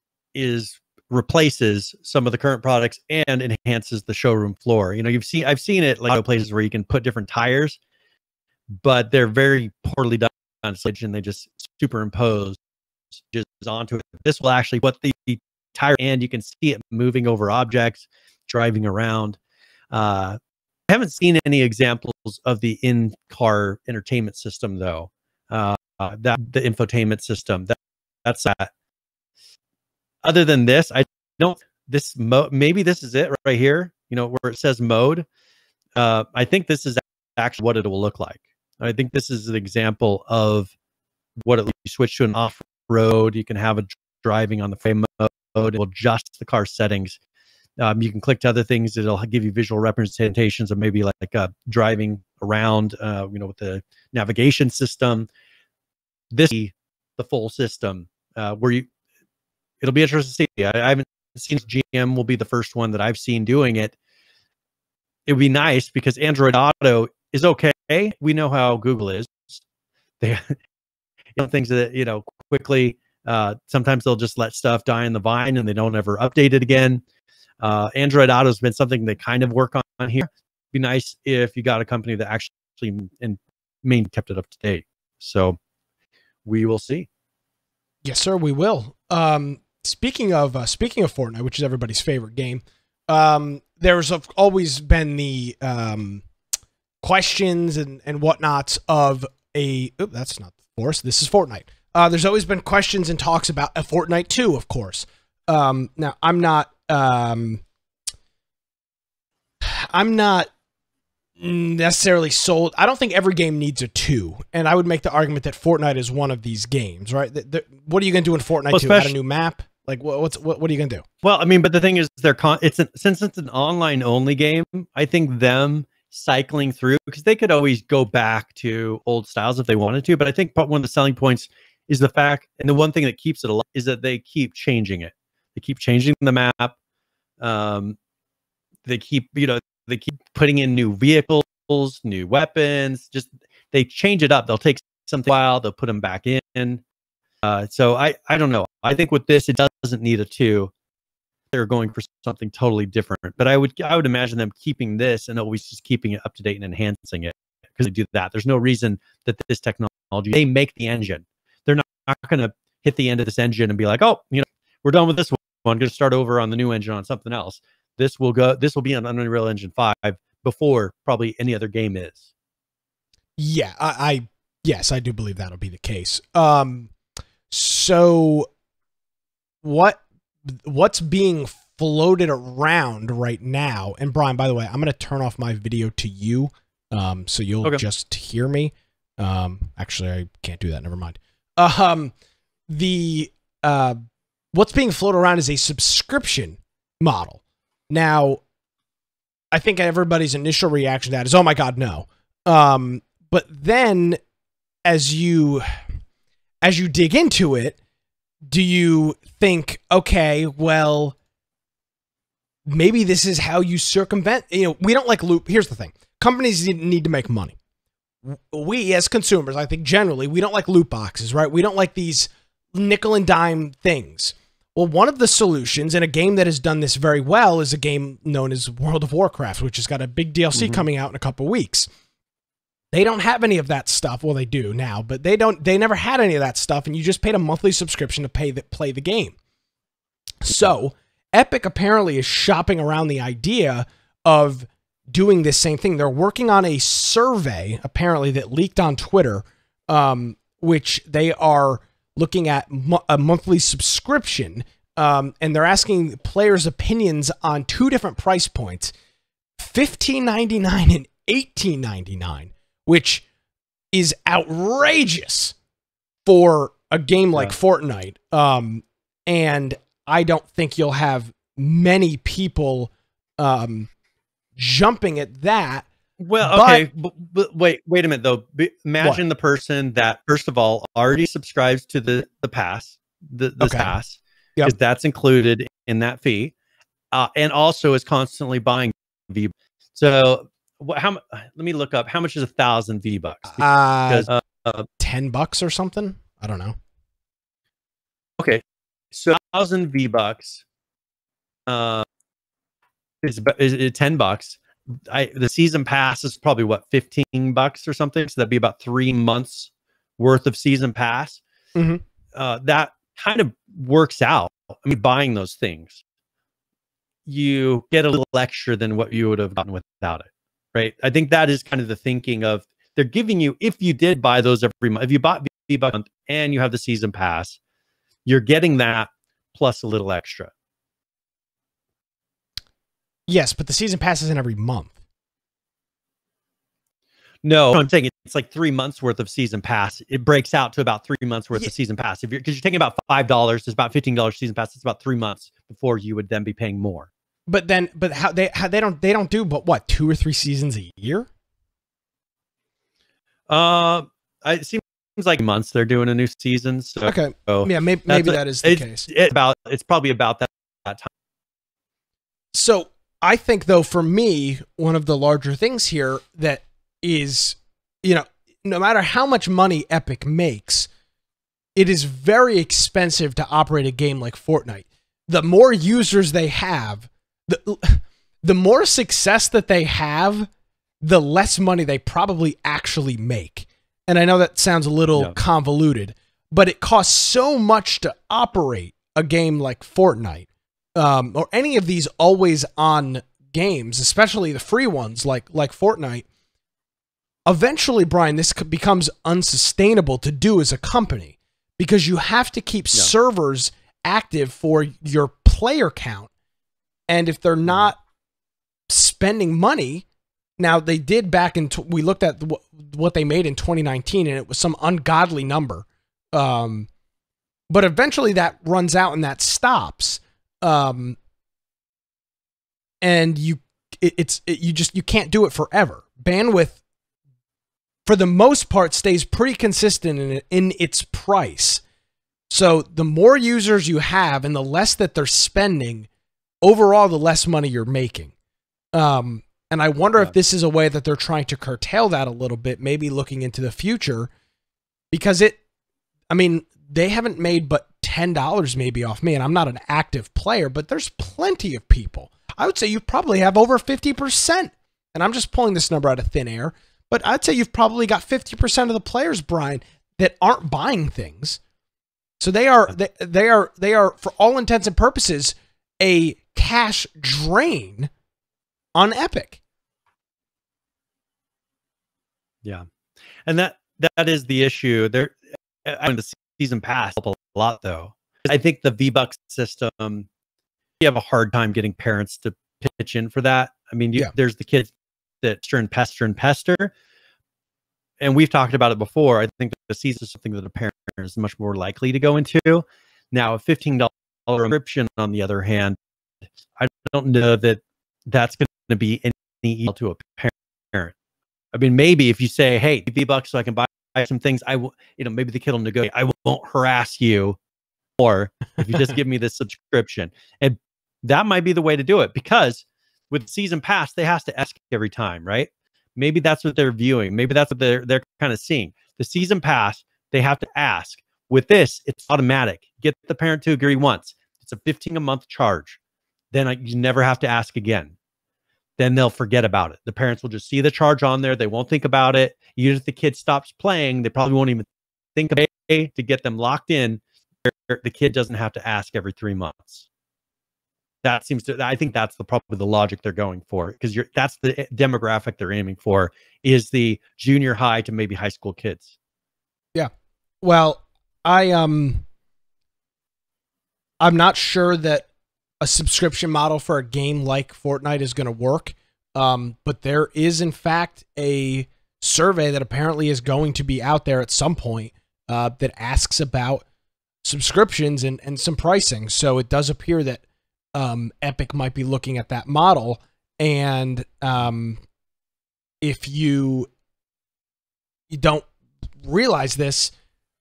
replaces some of the current products and enhances the showroom floor. I've seen it like places where you can put different tires, but they're very poorly done, and they just superimpose just onto it. This will actually put the tire, and you can see it moving over objects, driving around. I haven't seen any examples of the in-car entertainment system though. That the infotainment system, that's that. Other than this, I don't. Maybe this is it right here. Where it says mode. I think this is actually what it will look like. I think this is an example of what it. You switch to an off-road. You can have a driving on the frame mode. It will adjust the car settings. You can click to other things. It'll give you visual representations of maybe like driving around, with the navigation system. This is the full system where it'll be interesting to see. I haven't seen GM will be the first one that I've seen doing it. It would be nice because Android Auto is okay. We know how Google is. They things that quickly. Sometimes they'll just let stuff die in the vine and they don't ever update it again. Android Auto has been something they kind of work on here. It'd be nice if you got a company that actually kept it up to date. So we will see. Yes, sir, we will. Speaking of Fortnite, which is everybody's favorite game, there's always been the questions and whatnots of that's not Force. This is Fortnite. There's always been questions and talks about a Fortnite 2, of course. Now I'm not necessarily sold. I don't think every game needs a 2, and I would make the argument that Fortnite is one of these games, right? What are you going to do in Fortnite 2? Add a new map? Like what are you going to do? Well, I mean, but the thing is, since it's an online only game, I think them cycling through, because they could always go back to old styles if they wanted to, but I think one of the selling points is the fact, and the one thing that keeps it alive, is that they keep changing it. They keep changing the map. They keep putting in new vehicles, new weapons. Just they change it up. They'll take something a while, they'll put them back in. So I don't know. I think with this, it doesn't need a 2. They're going for something totally different. But I would imagine them keeping this and always just keeping it up to date and enhancing it, because they do that. There's no reason that this technology, they make the engine. They're not going to hit the end of this engine and be like, oh, we're done with this one. I'm going to start over on the new engine on something else. This will be on Unreal Engine 5 before probably any other game is. Yeah, yes, I do believe that'll be the case. So what's being floated around right now? And Brian, by the way, I'm going to turn off my video to you, so you'll just hear me. Actually, I can't do that. Never mind. What's being floated around is a subscription model. Now, I think everybody's initial reaction to that is, oh my God, no. But then as you dig into it, do you think, okay, well, maybe this is how you circumvent, we don't like loop. Here's the thing. Companies need to make money. We as consumers, I think generally, we don't like loot boxes, right? We don't like these nickel and dime things. Well, one of the solutions in a game that has done this very well is a game known as World of Warcraft, which has got a big DLC coming out in a couple weeks. They don't have any of that stuff. Well, they do now, but they never had any of that stuff, and you just paid a monthly subscription to play the game. So Epic apparently is shopping around the idea of doing this same thing. They're working on a survey, apparently, that leaked on Twitter, which they are looking at a monthly subscription, and they're asking players' opinions on two different price points, $15.99 and $18.99, which is outrageous for a game like Fortnite. And I don't think you'll have many people jumping at that. Well, okay, but wait a minute though. Imagine the person that, first of all, already subscribes to the pass, this pass, because that's included in that fee, and also is constantly buying V. So, let me look up how much is 1,000 V-Bucks. Because $10 or something. I don't know. Okay, so 1,000 V-Bucks is $10. The season pass is probably what, $15 or something. So that'd be about 3 months worth of season pass. That kind of works out. I mean, buying those things, you get a little extra than what you would have gotten without it, right? I think that is kind of the thinking of, they're giving you, if you did buy those every month, if you bought V-Bucks and you have the season pass, you're getting that plus a little extra. Yes, but the season pass isn't every month. No, I'm saying it's like 3 months worth of season pass. It breaks out to about 3 months worth of season pass. Because you're taking about $5, it's about $15 season pass. It's about 3 months before you would then be paying more. But how they don't do but what, 2 or 3 seasons a year? It seems like months they're doing a new season. So, okay, yeah, maybe that is the case. It's probably about that time. So I think, though, for me, one of the larger things here that is, no matter how much money Epic makes, it is very expensive to operate a game like Fortnite. The more users they have, the more success that they have, the less money they probably actually make. And I know that sounds a little convoluted, but it costs so much to operate a game like Fortnite. Or any of these always-on games, especially the free ones like Fortnite. Eventually, Brian, this becomes unsustainable to do as a company, because you have to keep servers active for your player count. And if they're not spending money, now they did back in, we looked at what they made in 2019, and it was some ungodly number. But eventually that runs out and that stops. And you can't do it forever. Bandwidth, for the most part, stays pretty consistent in its price. So the more users you have and the less that they're spending, overall, the less money you're making. And I wonder if this is a way that they're trying to curtail that a little bit, maybe looking into the future, because they haven't made but $10 maybe off me, and I'm not an active player, but there's plenty of people. I would say you probably have over 50%, and I'm just pulling this number out of thin air, but I'd say you've probably got 50% of the players, Brian, that aren't buying things. So they are, for all intents and purposes, a cash drain on Epic. Yeah, and that is the issue. The season pass help a lot, though. I think the V-Bucks system, you have a hard time getting parents to pitch in for that. I mean, there's the kids that stir and pester, and we've talked about it before. I think the season is something that a parent is much more likely to go into. Now, a $15 subscription, on the other hand, I don't know that that's going to be any equal to a parent. I mean, maybe if you say, hey, $50 so I can buy some things, I will, maybe the kid will negotiate. I won't harass you. Or if you just give me this subscription. And that might be the way to do it, because with season pass, they have to ask every time, right? Maybe that's what they're viewing. Maybe that's what they're kind of seeing. The season pass, they have to ask. With this, it's automatic. Get the parent to agree once. It's a $15 a month charge. Then you never have to ask again. Then they'll forget about it. The parents will just see the charge on there. They won't think about it. Even if the kid stops playing, they probably won't even think about it. To get them locked in, the kid doesn't have to ask every 3 months. That seems to, I think that's probably the logic they're going for, because that's the demographic they're aiming for, is the junior high to maybe high school kids. Yeah. Well, I'm not sure that a subscription model for a game like Fortnite is going to work. But there is, in fact, a survey that apparently is going to be out there at some point that asks about subscriptions and some pricing. So it does appear that Epic might be looking at that model. And if you don't realize this,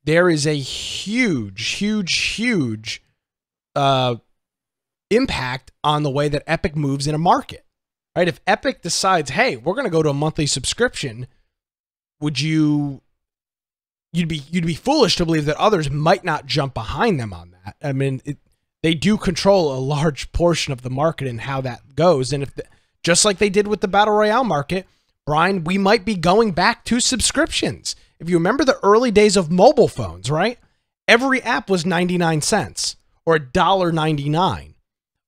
there is a huge impact on the way that Epic moves in a market, right? If Epic decides, hey, we're going to go to a monthly subscription, you'd be foolish to believe that others might not jump behind them on that. I mean, they do control a large portion of the market and how that goes. And just like they did with the Battle Royale market, Brian, we might be going back to subscriptions. If you remember the early days of mobile phones, right? Every app was 99 cents or $1.99.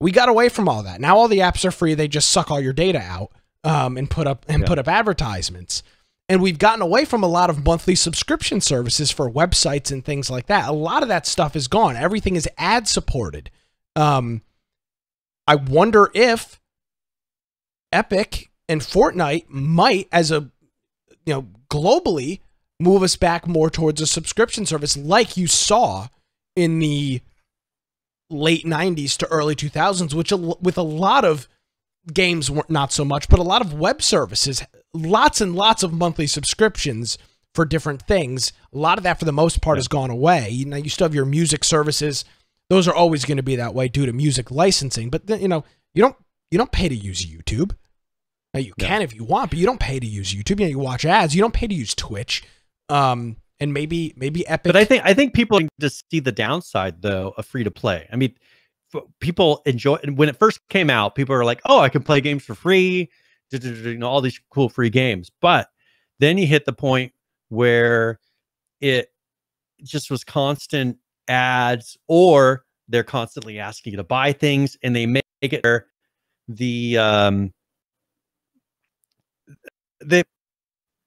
We got away from all that. Now all the apps are free. They just suck all your data out and put up advertisements. And we've gotten away from a lot of monthly subscription services for websites and things like that. A lot of that stuff is gone. Everything is ad supported. I wonder if Epic and Fortnite might, globally, move us back more towards a subscription service, like you saw in the late 90s to early 2000s, which with a lot of games, not so much, but a lot of web services, lots and lots of monthly subscriptions for different things. A lot of that, for the most part, has gone away. You still have your music services. Those are always going to be that way due to music licensing. But you don't pay to use YouTube. Now, you can if you want, but you don't pay to use YouTube. You watch ads. You don't pay to use Twitch. And maybe Epic. But I think people just see the downside, though, of free to play. I mean, people enjoy, and when it first came out, people were like, "Oh, I can play games for free." All these cool free games. But then you hit the point where it just was constant ads, or they're constantly asking you to buy things, and they make it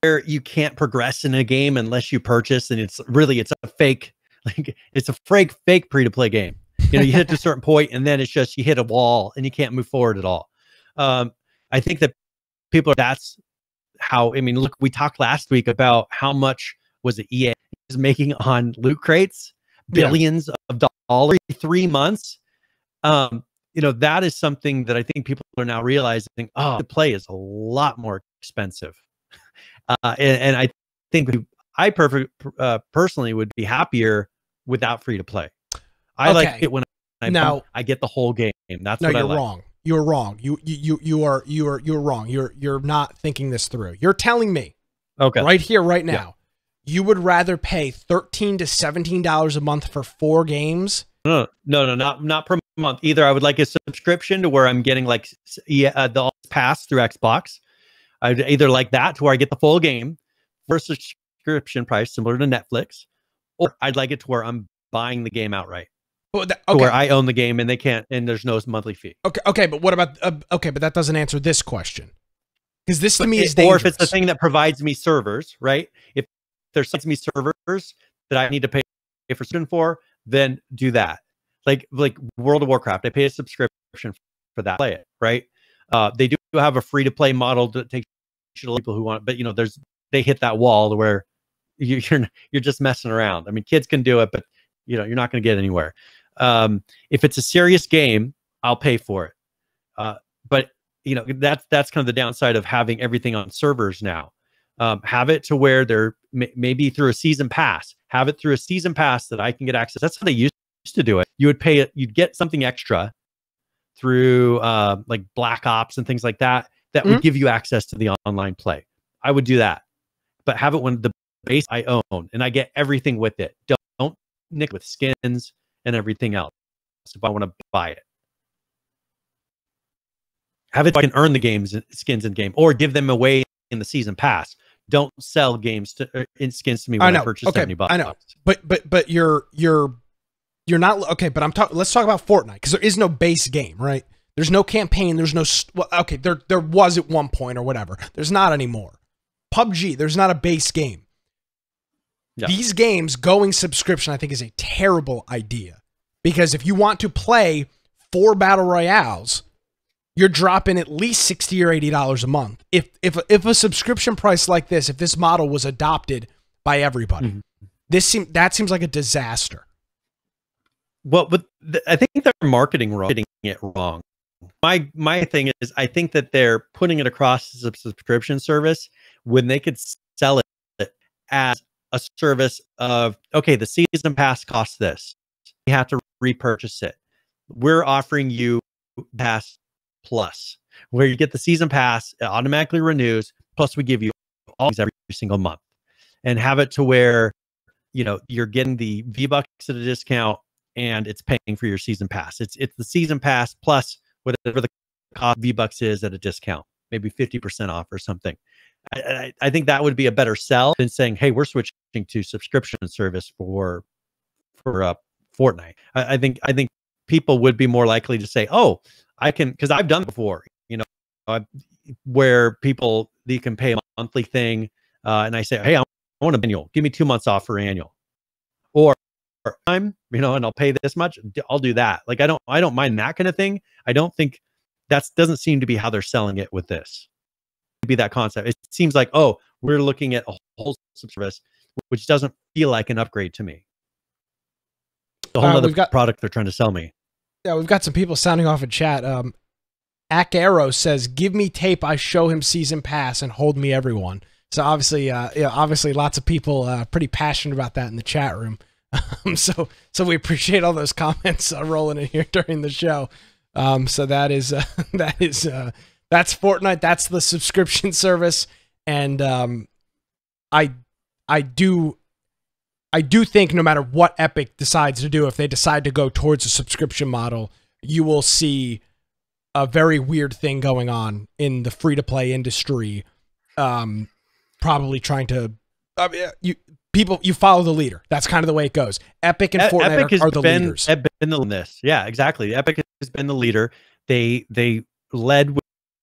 where you can't progress in a game unless you purchase, and it's a fake, it's a fake free to play game. You hit to a certain point, and then it's just you hit a wall and you can't move forward at all. I think that that's how, look, we talked last week about how much was it EA is making on loot crates, billions of dollars, 3 months. That is something that I think people are now realizing, the play is a lot more expensive. And I think I personally would be happier without free to play. I like it when I get the whole game. That's what I like. Wrong. You're wrong. You're wrong. You're not thinking this through. You're telling me, right here, right now, you would rather pay $13 to $17 a month for 4 games? No, not per month. Either I would like a subscription to where I'm getting the pass through Xbox. I'd either like that to where I get the full game for a subscription price similar to Netflix, or I'd like it to where I'm buying the game outright. Where I own the game and they can't, and there's no monthly fee. Okay, but what about but that doesn't answer this question, because this to me is dangerous. Or if it's the thing that provides me servers, right? If there's me servers that I need to pay for, then do that. Like World of Warcraft, I pay a subscription for that. Play it, right? They do have a free to play model to take people who want, but they hit that wall where you're just messing around. I mean, kids can do it, but you're not going to get anywhere. If it's a serious game, I'll pay for it. But that's kind of the downside of having everything on servers now. Have it to where they're maybe through a season pass. Have it through a season pass that I can get access. That's how they used to do it. You would pay it. You'd get something extra through like Black Ops and things like that would give you access to the online play. I would do that, but have it when the base I own and I get everything with it. Don't nick with skins and everything else if I want to buy it. Have it so I can earn the skins in game or give them away in the season pass. Don't sell games in skins to me when I purchase $70. I know, but you're not okay. But let's talk about Fortnite, because there is no base game, right? There's no campaign. There's no there was at one point or whatever. There's not anymore. PUBG, there's not a base game. Yeah. These games going subscription, I think, is a terrible idea, because if you want to play 4 battle royales, you're dropping at least $60 or $80 a month. If a subscription price like this, if this model was adopted by everybody, that seems like a disaster. Well, but I think they're marketing it wrong. My thing is, I think that they're putting it across as a subscription service when they could sell it as a service of, okay, the season pass costs this. You have to repurchase it. We're offering you Pass Plus, where you get the season pass, it automatically renews, plus we give you all these every single month, and have it to where, you know, you're getting the V-Bucks at a discount and it's paying for your season pass. It's the season pass plus whatever the cost V-Bucks is at a discount, maybe 50% off or something. I think that would be a better sell than saying, hey, we're switching to subscription service for Fortnite. I think people would be more likely to say, oh, I can, because I've done it before, you know, where they can pay a monthly thing, and I say, hey, I want an annual. Give me 2 months off for annual, or I'm, you know, and I'll pay this much. I'll do that. Like I don't mind that kind of thing. I don't think doesn't seem to be how they're selling it with this. Be that concept. It seems like, oh, we're looking at a whole service, which doesn't feel like an upgrade to me. The whole other product they're trying to sell me. Yeah, we've got some people sounding off in chat. Arrow says, "Give me tape. I show him season pass and hold me everyone." So obviously, obviously, lots of people pretty passionate about that in the chat room. So we appreciate all those comments rolling in here during the show. So that's Fortnite. That's the subscription service, and I do think no matter what Epic decides to do, if they decide to go towards a subscription model, you will see a very weird thing going on in the free-to-play industry. Probably trying to you follow the leader. That's kind of the way it goes. Epic and Fortnite are the leaders. Yeah, exactly. Epic has been the leader. They led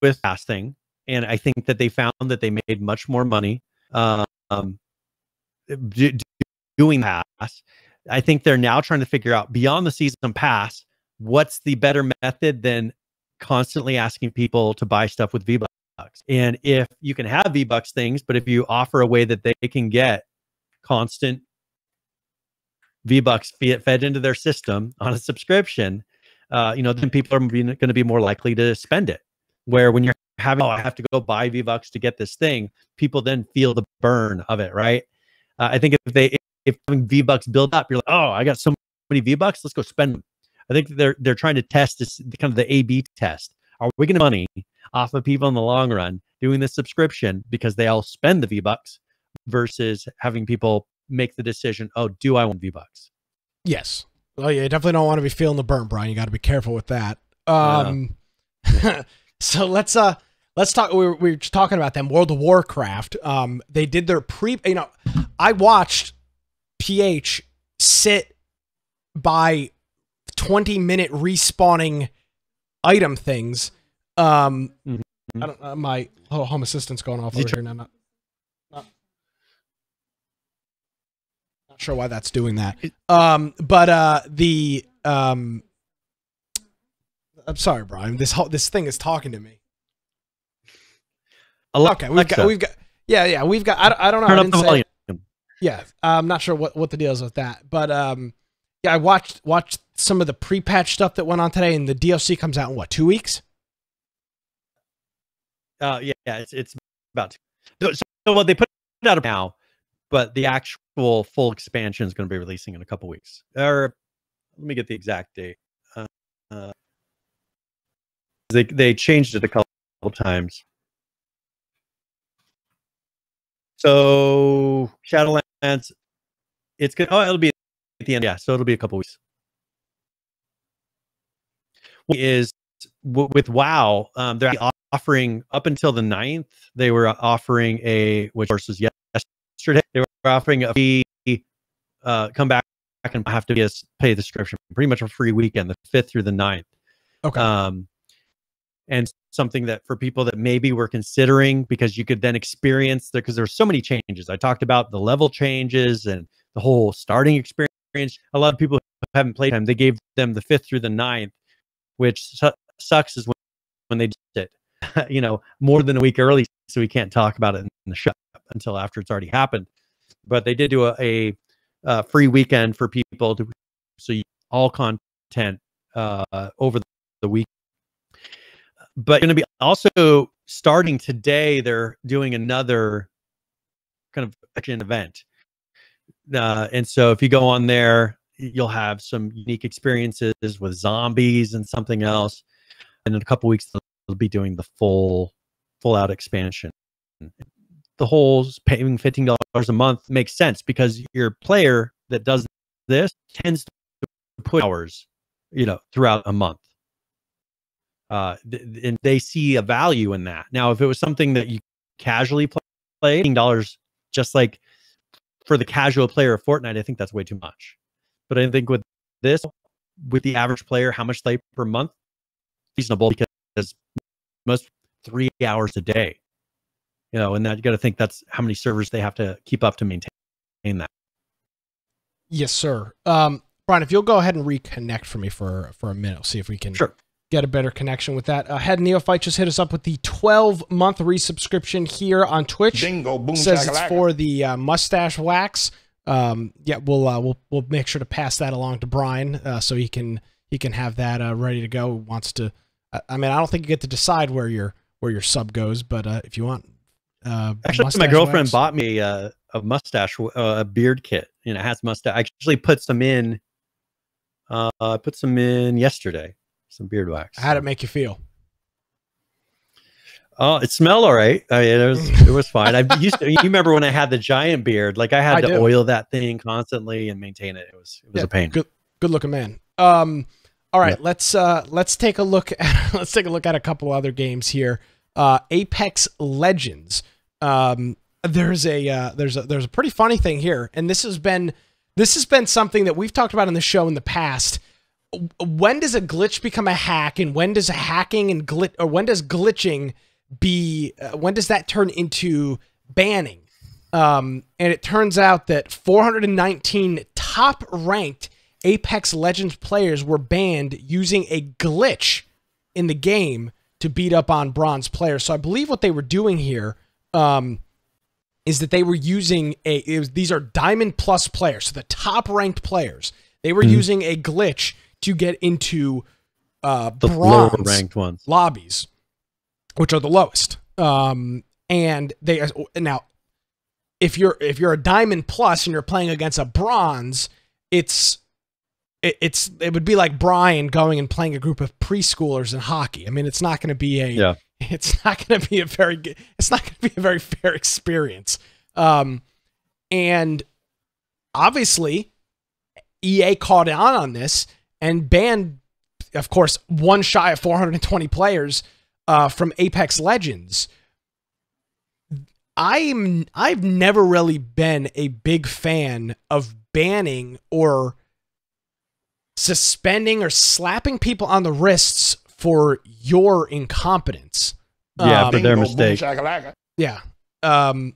with casting, and I think that they found that they made much more money doing pass. I think they're now trying to figure out, beyond the season pass, what's the better method than constantly asking people to buy stuff with V-Bucks. And if you can have V-Bucks things, but if you offer a way that they can get constant V-Bucks fed into their system on a subscription, then people are going to be more likely to spend it. Where when you're having, I have to go buy V-Bucks to get this thing, people then feel the burn of it, right? I think if having V-Bucks build up, you're like, oh, I got so many V-Bucks, let's go spend them. I think they're trying to test this kind of the A/B test. Are we going to money off of people in the long run doing this subscription because they all spend the V-Bucks, versus having people make the decision, oh, do I want V-Bucks? Yes. Well, you definitely don't want to be feeling the burn, Brian. You got to be careful with that. So let's talk. We were just talking about them. World of Warcraft. They did their I watched PH sit by 20-minute respawning item things. I don't. My home assistant's going off over here now. Not sure why that's doing that. I'm sorry, Brian. This thing is talking to me. Okay, we've got. I don't know. Turn up the volume. Yeah, I'm not sure what the deal is with that, but I watched some of the pre-patch stuff that went on today, and the DLC comes out in what, 2 weeks? It's about 2. So well, they put it out now, but the actual full expansion is going to be releasing in a couple weeks. Or let me get the exact date. They changed it a couple times. So Shadowlands, it's good. Oh, it'll be at the end. Yeah, so it'll be a couple weeks. Is with WoW, they're offering up until the 9th. They were offering which was yesterday. They were offering a free come back and have to pay the subscription. Pretty much a free weekend, the 5th through the 9th. Okay. And something that for people that maybe were considering, because you could then experience there, because there's so many changes. I talked about the level changes and the whole starting experience. A lot of people who haven't played them, they gave them the 5th through the 9th, which sucks is when they did it, more than a week early, so we can't talk about it in the show until after it's already happened. But they did do a free weekend for people to, all content over the week. But going to be also starting today, they're doing another kind of action event. And so if you go on there, you'll have some unique experiences with zombies and something else. And in a couple weeks, they'll be doing the full out expansion. The whole paying $15 a month makes sense because your player that does this tends to put hours, throughout a month. And they see a value in that. Now, if it was something that you casually play, $15, just like for the casual player of Fortnite, I think that's way too much. But I think with this, with the average player, how much they per month, reasonable, because most 3 hours a day, and that you got to think that's how many servers they have to keep up to maintain that. Yes, sir. Brian, if you'll go ahead and reconnect for me for a minute, we'll see if we can get a better connection with that. Head Neophyte just hit us up with the 12-month resubscription here on Twitch. Bingo, boom, says it's for the mustache wax. Yeah, we'll make sure to pass that along to Brian so he can have that ready to go. Wants to? I mean, I don't think you get to decide where your sub goes, but if you want, actually, my girlfriend bought me a mustache, a beard kit, and it has mustache. I actually put some in. I put some in yesterday. Some beard wax. How'd it make you feel? Oh, it smelled all right. I mean, it was fine. You remember when I had the giant beard? Like I had to oil that thing constantly and maintain it. It was a pain. Good looking man. All right, let's take a look at a couple other games here. Apex Legends. There's a pretty funny thing here, and this has been something that we've talked about on the show in the past. When does a glitch become a hack, and when does hacking and when does glitching when does that turn into banning? And it turns out that 419 top-ranked Apex Legends players were banned using a glitch in the game to beat up on bronze players. So I believe what they were doing here is that they were using these are Diamond Plus players, so the top-ranked players. They were using a glitch to get into the bronze ranked ones lobbies, which are the lowest. And they now, if you're a Diamond Plus and you're playing against a bronze, it would be like Brian going and playing a group of preschoolers in hockey. I mean, it's not going to be it's not going to be a very fair experience. And obviously, EA caught on this and banned, of course, one shy of 420 players from Apex Legends. I've never really been a big fan of banning or suspending or slapping people on the wrists for your incompetence. Yeah, for their mistake. Yeah. Tag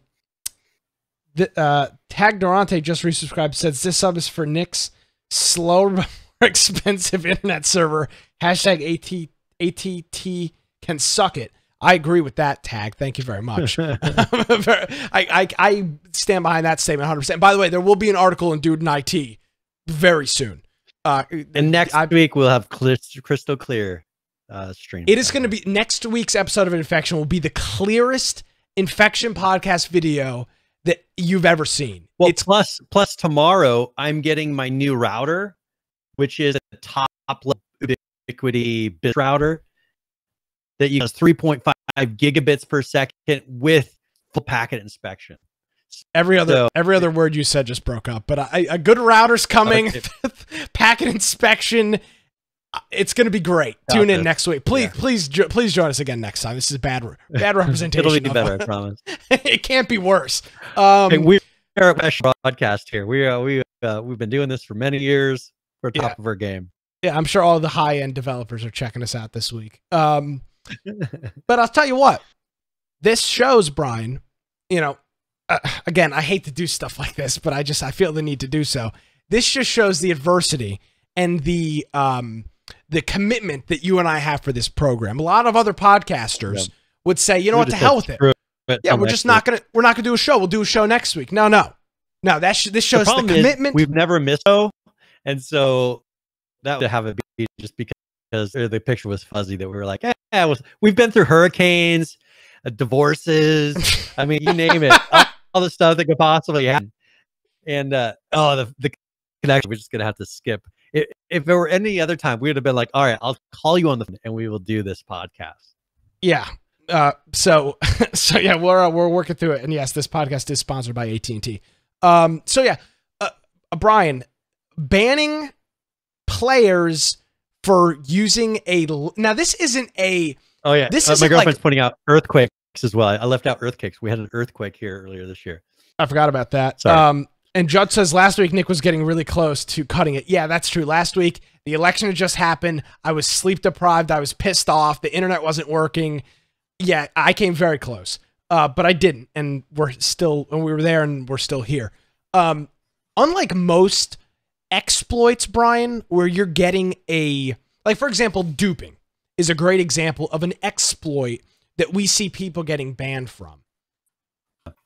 Durante just resubscribed, says this sub is for Nick's slow, more expensive internet server. Hashtag ATT can suck it. I agree with that, Tag. Thank you very much. I stand behind that statement 100%. By the way, there will be an article in Dude in IT very soon. And next week we'll have crystal clear stream. It is going to be next week's episode of Infection will be the clearest infection podcast video that you've ever seen. Well, it's plus tomorrow I'm getting my new router, which is a top level Ubiquiti bit router that uses 3.5 gigabits per second with full packet inspection. Every other word you said just broke up, but a good router's coming. Okay. Packet inspection. It's going to be great. Tune in next week. Please join us again next time. This is bad representation. It'll be better, I promise. It can't be worse. Hey, we are a special broadcast here. We've been doing this for many years. We're top of our game. Yeah, I'm sure all the high-end developers are checking us out this week. But I'll tell you what, this shows, Brian, again, I hate to do stuff like this, but I feel the need to do so. This just shows the adversity and the commitment that you and I have for this program. A lot of other podcasters would say, you know what, to hell with it. Yeah, we're not gonna do a show. We'll do a show next week. No. This shows the commitment. We've never missed a show, and so that would have it be just because the picture was fuzzy that we were like, we've been through hurricanes, divorces. I mean, you name it, all the stuff that could possibly happen. And the connection, we're just gonna have to skip. If there were any other time, we would have been like, all right, I'll call you on the phone and we will do this podcast. Yeah. So yeah, we're working through it. And yes, this podcast is sponsored by AT&T. Brian, banning players for using now this isn't this is my girlfriend's putting out earthquakes as well. I left out earthquakes. We had an earthquake here earlier this year. I forgot about that. Sorry. And Judd says last week Nick was getting really close to cutting it. Yeah, that's true. Last week the election had just happened. I was sleep deprived. I was pissed off. The internet wasn't working. Yeah, I came very close, but I didn't. And we were there and we're still here. Unlike most exploits, Brian, where you're getting for example, duping is a great example of an exploit that we see people getting banned from.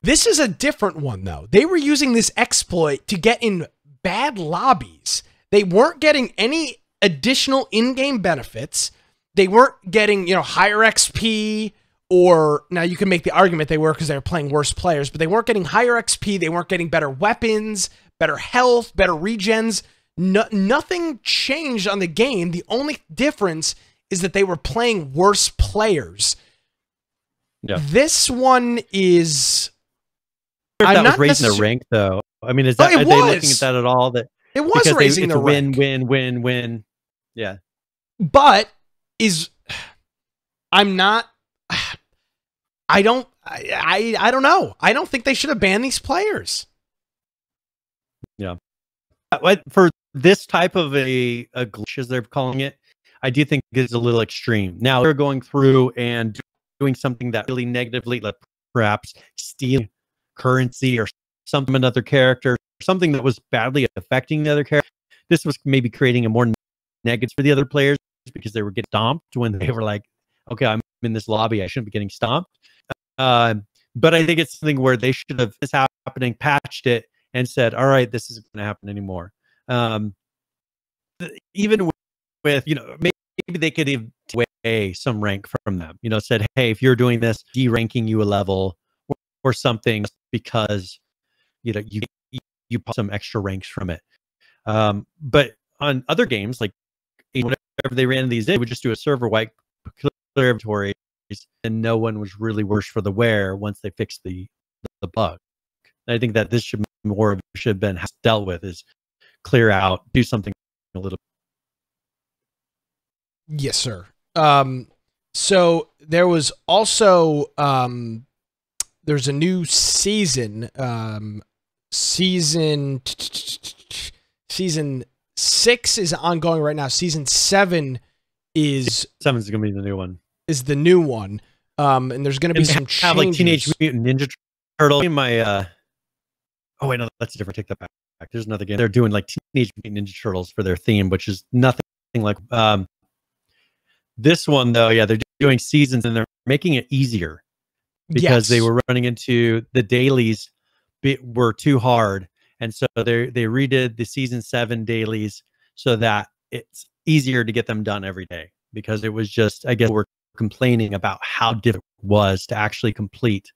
This is a different one, though. They were using this exploit to get in bad lobbies. They weren't getting any additional in-game benefits. They weren't getting, higher XP, or now you can make the argument they were because they were playing worse players, but they weren't getting higher XP. They weren't getting better weapons, better health, better regens. Nothing changed on the game. The only difference is that they were playing worse players. Yeah. This one is... that was raising the rank, though. I mean, are they looking at that at all? That it was raising the rank. Win. Yeah. But I don't know. I don't think they should have banned these players. Yeah. For this type of a glitch, as they're calling it, I do think it's a little extreme. Now they're going through and doing something that really negatively, like perhaps stealing currency or something from another character, something that was badly affecting the other character. This was maybe creating a more negative for the other players because they were getting stomped when they were like, okay, I'm in this lobby, I shouldn't be getting stomped. But I think it's something where they should have this happening, patched it, and said, all right, this isn't going to happen anymore. Even with maybe they could even take away some rank from them. Said, hey, if you're doing this, de-ranking you a level or something because you put some extra ranks from it. But on other games, like whenever they ran these, they would just do a server wipe, clear inventories, and no one was really worse for the wear once they fixed the bug. And I think that this should have been dealt with, is clear out, do something a little. Yes, sir. So there was also there's a new season. Season 6 is ongoing right now. Season 7 is going to be the new one. Is the new one. And there's going to be some changes. Have like Teenage Mutant Ninja Turtle. Oh wait, no, that's different. Take that back. There's another game. They're doing like Teenage Mutant Ninja Turtles for their theme, which is nothing like this one though. Yeah, they're doing seasons and they're making it easier because they were running into the dailies were too hard, and so they redid the season 7 dailies so that it's easier to get them done every day, because it was just, I guess, we're complaining about how difficult it was to actually complete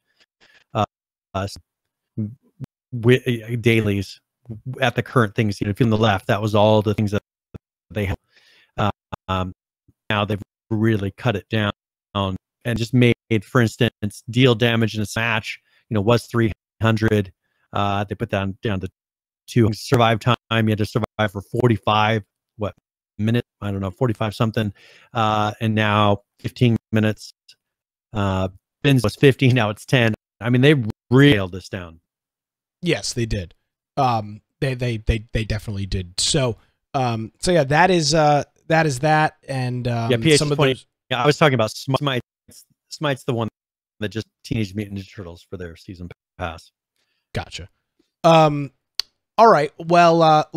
dailies at the current things. If you're on the left, that was all the things that they have. Now they've really cut it down and just made, for instance, deal damage in a match, was 300. They put down to 2. Survive time, you had to survive for 45 minutes, I don't know, 45 something, and now 15 minutes. Bins was 50, now it's 10. I mean, they railed this down. Yes, they did. They definitely did. So yeah, that is that, and some of those. Yeah, I was talking about Smite. Smite's the one that just Teenage Mutant Ninja Turtles for their season pass. Gotcha. All right. Well,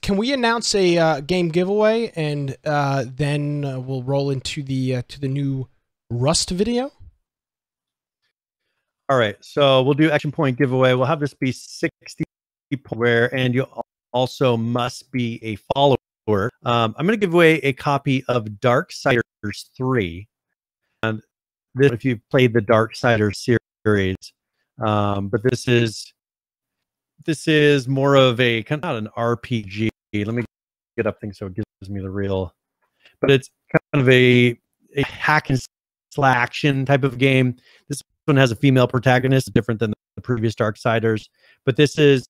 can we announce a game giveaway, and then we'll roll into the new Rust video. All right. So we'll do action point giveaway. We'll have this be 60 where, and you also must be a follower. I'm going to give away a copy of Darksiders 3. And this, if you've played the Darksiders series, but this is more of a kind of not an RPG. Let me get up things so it gives me the real, but it's kind of a hack and slash action type of game. This one has a female protagonist, different than the previous Darksiders, but this is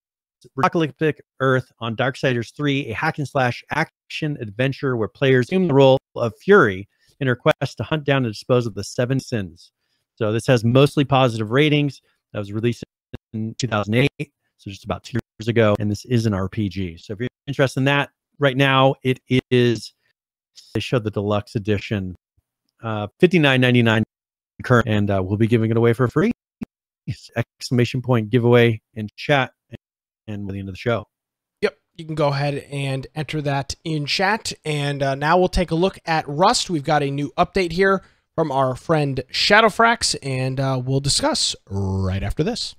Apocalyptic Earth on Darksiders 3, a hack and slash action adventure where players assume the role of Fury in her quest to hunt down and dispose of the 7 sins. So this has mostly positive ratings. That was released in 2008, so just about 2 years ago, and this is an RPG. So if you're interested in that, right now it is, they showed the deluxe edition, $59.99 current, and we'll be giving it away for free. Exclamation point giveaway in chat, and by the end of the show. Yep, you can go ahead and enter that in chat. And now we'll take a look at Rust. We've got a new update here from our friend Shadowfrax, and we'll discuss right after this.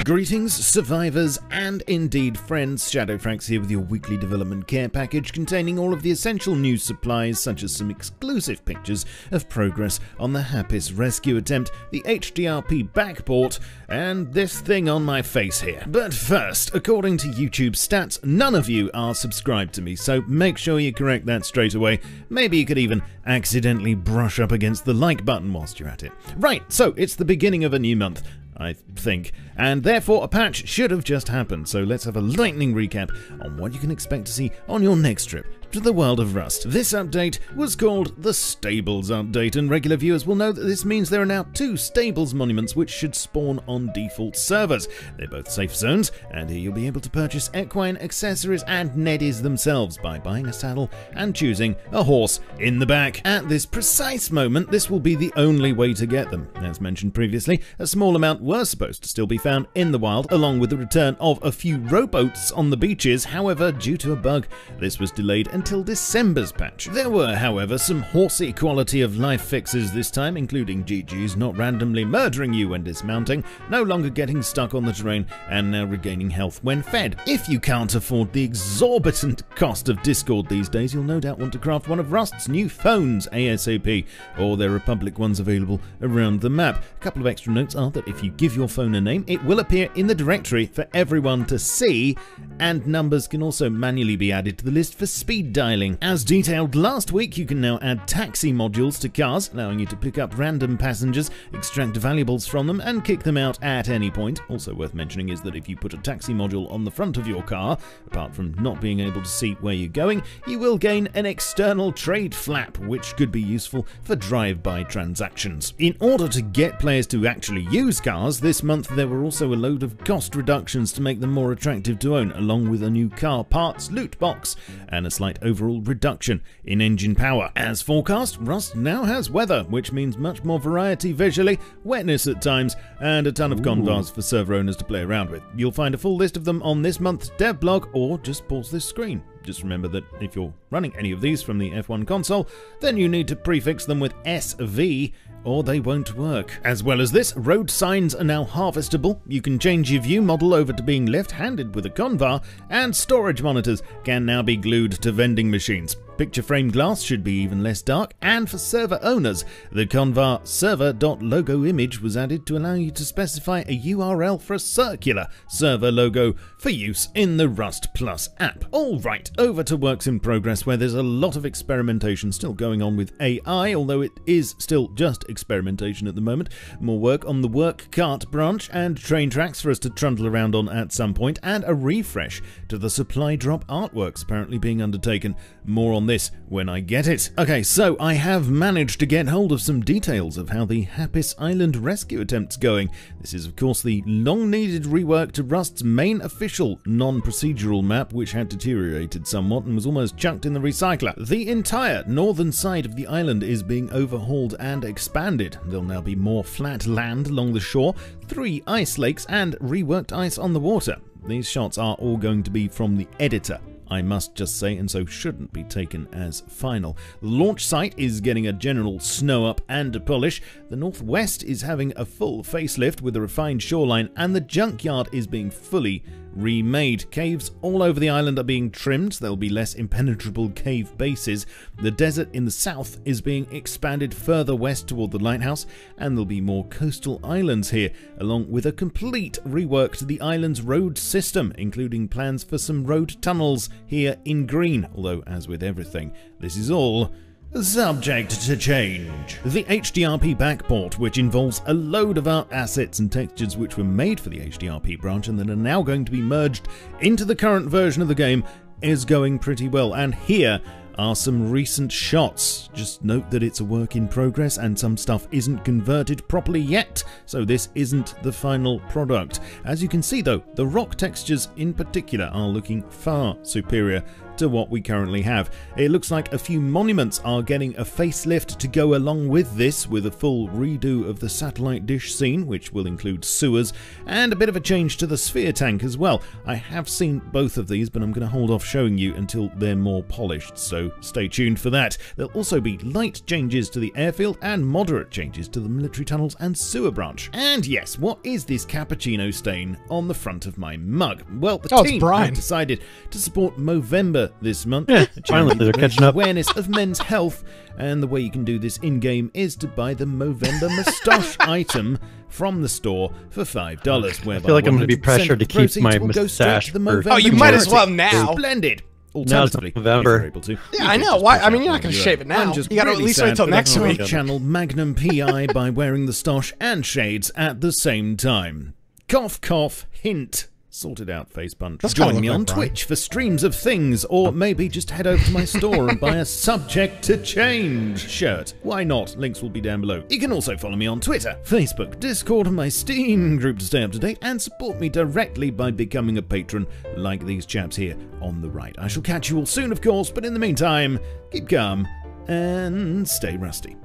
Greetings, survivors, and indeed friends. Shadowfrax here with your weekly development care package containing all of the essential news supplies, such as some exclusive pictures of progress on the Happis rescue attempt, the HDRP backport, and this thing on my face here. But first, according to YouTube stats, none of you are subscribed to me, so make sure you correct that straight away. Maybe you could even accidentally brush up against the like button whilst you're at it. Right, so it's the beginning of a new month, I think, and therefore a patch should have just happened, so let's have a lightning recap on what you can expect to see on your next trip to the world of Rust. This update was called the Stables Update, and regular viewers will know that this means there are now 2 Stables monuments which should spawn on default servers. They're both safe zones, and here you'll be able to purchase equine accessories and neddies themselves by buying a saddle and choosing a horse in the back. At this precise moment, this will be the only way to get them. As mentioned previously, a small amount were supposed to still be found in the wild, along with the return of a few rowboats on the beaches. However, due to a bug, this was delayed until December's patch. There were, however, some horsey quality of life fixes this time, including GG's not randomly murdering you when dismounting, no longer getting stuck on the terrain, and now regaining health when fed. If you can't afford the exorbitant cost of Discord these days, you'll no doubt want to craft one of Rust's new phones ASAP, or there are public ones available around the map. A couple of extra notes are that if you give your phone a name, it will appear in the directory for everyone to see, and numbers can also manually be added to the list for speed dialing. As detailed last week, you can now add taxi modules to cars, allowing you to pick up random passengers, extract valuables from them, and kick them out at any point. Also worth mentioning is that if you put a taxi module on the front of your car, apart from not being able to see where you're going, you will gain an external trade flap, which could be useful for drive-by transactions. In order to get players to actually use cars, this month there were also a load of cost reductions to make them more attractive to own, along with a new car parts loot box and a slight overall reduction in engine power. As forecast, Rust now has weather, which means much more variety visually, wetness at times, and a ton of convars for server owners to play around with. You'll find a full list of them on this month's dev blog, or just pause this screen. Just remember that if you're running any of these from the F1 console, then you need to prefix them with SV or they won't work. As well as this, road signs are now harvestable, you can change your view model over to being left-handed with a convar, and storage monitors can now be glued to vending machines. Picture frame glass should be even less dark, and for server owners, the convar server.logo image was added to allow you to specify a URL for a circular server logo for use in the Rust Plus app. Alright, over to works in progress, where there's a lot of experimentation still going on with AI, although it is still just experimentation at the moment. More work on the work cart branch and train tracks for us to trundle around on at some point, and a refresh to the supply drop artworks apparently being undertaken. More on this when I get it. Okay, so I have managed to get hold of some details of how the Happis Island rescue attempt's going. This is of course the long-needed rework to Rust's main official non-procedural map, which had deteriorated somewhat and was almost chucked in the recycler. The entire northern side of the island is being overhauled and expanded. There'll now be more flat land along the shore, 3 ice lakes, and reworked ice on the water. These shots are all going to be from the editor, I must just say, and so shouldn't be taken as final. The launch site is getting a general snow up and a polish, the northwest is having a full facelift with a refined shoreline, and the junkyard is being fully remade. Caves all over the island are being trimmed, so there'll be less impenetrable cave bases. The desert in the south is being expanded further west toward the lighthouse, and there'll be more coastal islands here, along with a complete rework to the island's road system, including plans for some road tunnels here in green, although as with everything, this is all subject to change. The HDRP backport, which involves a load of art assets and textures which were made for the HDRP branch and that are now going to be merged into the current version of the game, is going pretty well, and here are some recent shots. Just note that it's a work in progress and some stuff isn't converted properly yet, so this isn't the final product. As you can see though, the rock textures in particular are looking far superior to what we currently have. It looks like a few monuments are getting a facelift to go along with this, with a full redo of the satellite dish scene, which will include sewers, and a bit of a change to the sphere tank as well. I have seen both of these, but I'm going to hold off showing you until they're more polished, so stay tuned for that. There'll also be light changes to the airfield and moderate changes to the military tunnels and sewer branch. And yes, what is this cappuccino stain on the front of my mug? Well, the team have decided to support Movember this month. Yeah, finally they're catching up. Awareness of men's health, and the way you can do this in-game is to buy the Movember moustache item from the store for $5. I feel like I'm going to be pressured to keep my moustache. Oh, you might as well now. Splendid. Alternatively, November. Able to, yeah, I know. Why? I mean, you're not going to shave it now. You got to at least wait until next week. Channel Magnum PI by wearing the stosh and shades at the same time. Cough, cough, hint. Sorted out, face punch. Join me on Twitch for streams of things, or maybe just head over to my store and buy a Subject to Change shirt. Why not? Links will be down below. You can also follow me on Twitter, Facebook, Discord, and my Steam group to stay up to date, and support me directly by becoming a patron like these chaps here on the right. I shall catch you all soon, of course, but in the meantime, keep calm and stay rusty.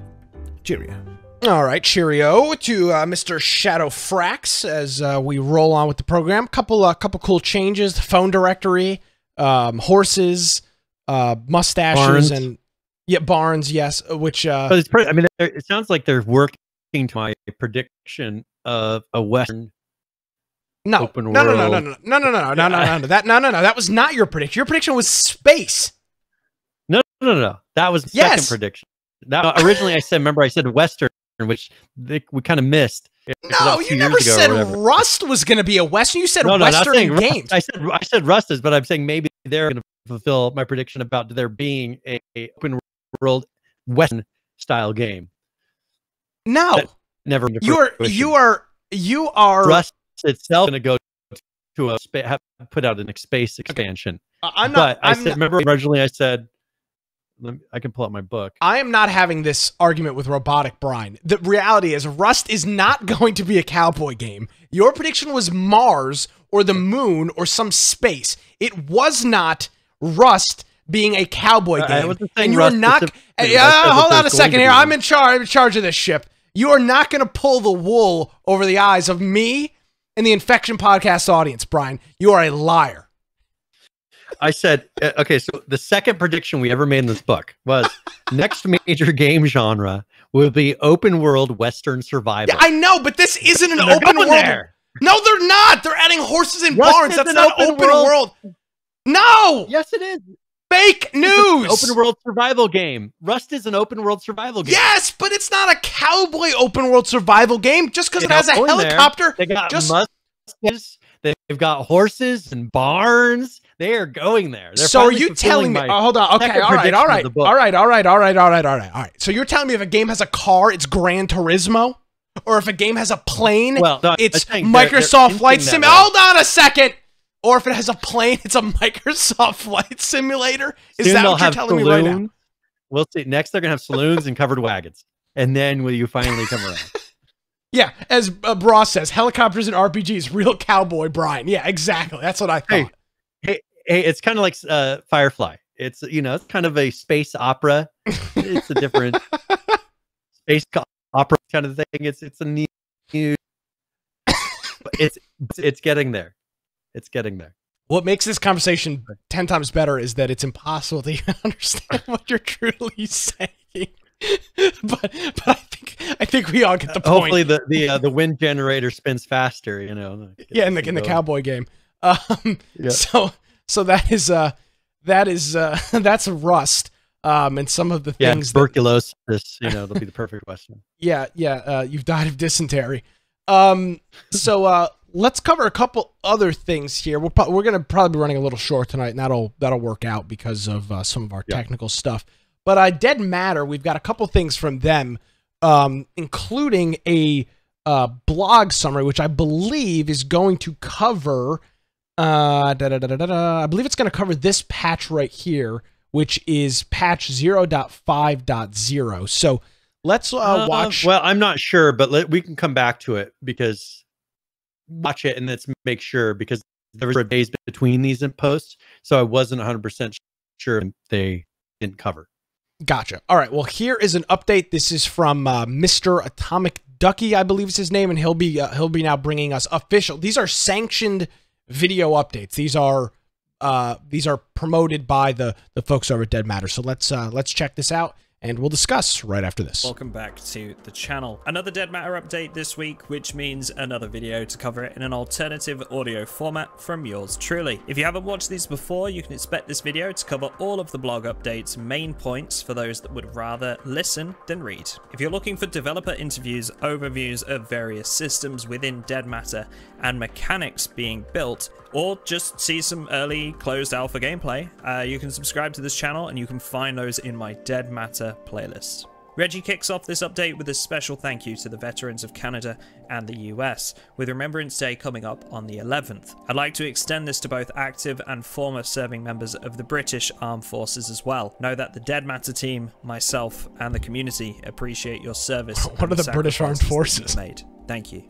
Cheerio. All right, cheerio to Mr. Shadow Frax as we roll on with the program. Couple cool changes: the phone directory, horses, mustaches, barns. And barns. Yes, which but it's pretty, I mean, it sounds like they're working to my prediction of a Western open world. No. That was not your prediction. Your prediction was space. No. That was the second prediction. Now, originally I said Western, which we kind of missed. No, you never said Rust was going to be a Western. You said Western in games. I said Rust is, but I'm saying maybe they're going to fulfill my prediction about there being a open world Western style game. No, never. You are Rust itself going to go to put out an space expansion. Okay. Remember originally I said. I can pull out my book. I am not having this argument with Robotic Brian. The reality is Rust is not going to be a cowboy game. Your prediction was Mars or the moon or some space. It was not Rust being a cowboy game. I wasn't saying and you are not. Hold on a second here. I'm in charge of this ship. You are not going to pull the wool over the eyes of me and the Infection Podcast audience, Brian. You are a liar. I said, okay, so the second prediction we ever made in this book was next major game genre will be open world Western survival. Yeah, I know, but this isn't an open world. There. No, they're not. They're adding horses and barns. That's not open world. No. Yes, it is. Fake news. Open world survival game. Rust is an open world survival game. Yes, but it's not a cowboy open world survival game. Just because it has a helicopter. They got mustaches. They've got horses and barns. They are going there. They're so are you telling me? Hold on. Okay. All right. So you're telling me if a game has a car, it's Gran Turismo, or if a game has a plane, it's Microsoft Flight Sim. Hold on a second. Or if it has a plane, it's a Microsoft Flight Simulator. Is that what you're telling me right now? We'll see. Next, they're gonna have saloons and covered wagons, and then will you finally come around? Yeah, as Bra says, helicopters and RPGs, real cowboy Brian. Yeah, exactly. That's what I thought. Hey, it's kind of like Firefly. It's it's kind of a space opera. It's a different space opera kind of thing. It's a new. It's getting there. It's getting there. What makes this conversation 10 times better is that it's impossible to even understand what you're truly saying. but I think we all get the point. Hopefully the wind generator spins faster, Yeah, in the cowboy game. So that's Rust. And some of the things tuberculosis, that'll be the perfect question. Yeah, you've died of dysentery. Let's cover a couple other things here. We're going to probably be running a little short tonight, and that'll work out because of some of our technical stuff. But Dead Matter, we've got a couple things from them, including a blog summary, which I believe is going to cover. I believe it's going to cover this patch right here, which is patch 0.5.0. So let's watch. Well, I'm not sure, but we can come back to it because. Watch it and let's make sure, because there were days between these posts, so I wasn't 100% sure they didn't cover. Gotcha. All right. Well, here is an update. This is from Mr. Atomic Ducky, I believe is his name, and he'll be now bringing us official. These are sanctioned video updates. These are promoted by the folks over at Dead Matter. So let's check this out. And we'll discuss right after this. Welcome back to the channel. Another Dead Matter update this week, which means another video to cover it in an alternative audio format from yours truly. If you haven't watched these before, you can expect this video to cover all of the blog updates' main points for those that would rather listen than read. If you're looking for developer interviews, overviews of various systems within Dead Matter, and mechanics being built, or just see some early closed alpha gameplay, you can subscribe to this channel and you can find those in my Dead Matter playlist. Reggie kicks off this update with a special thank you to the veterans of Canada and the US, with Remembrance Day coming up on the 11th. I'd like to extend this to both active and former serving members of the British Armed Forces as well. Know that the Dead Matter team, myself, and the community appreciate your service. What are the British Armed Forces? Made. Thank you.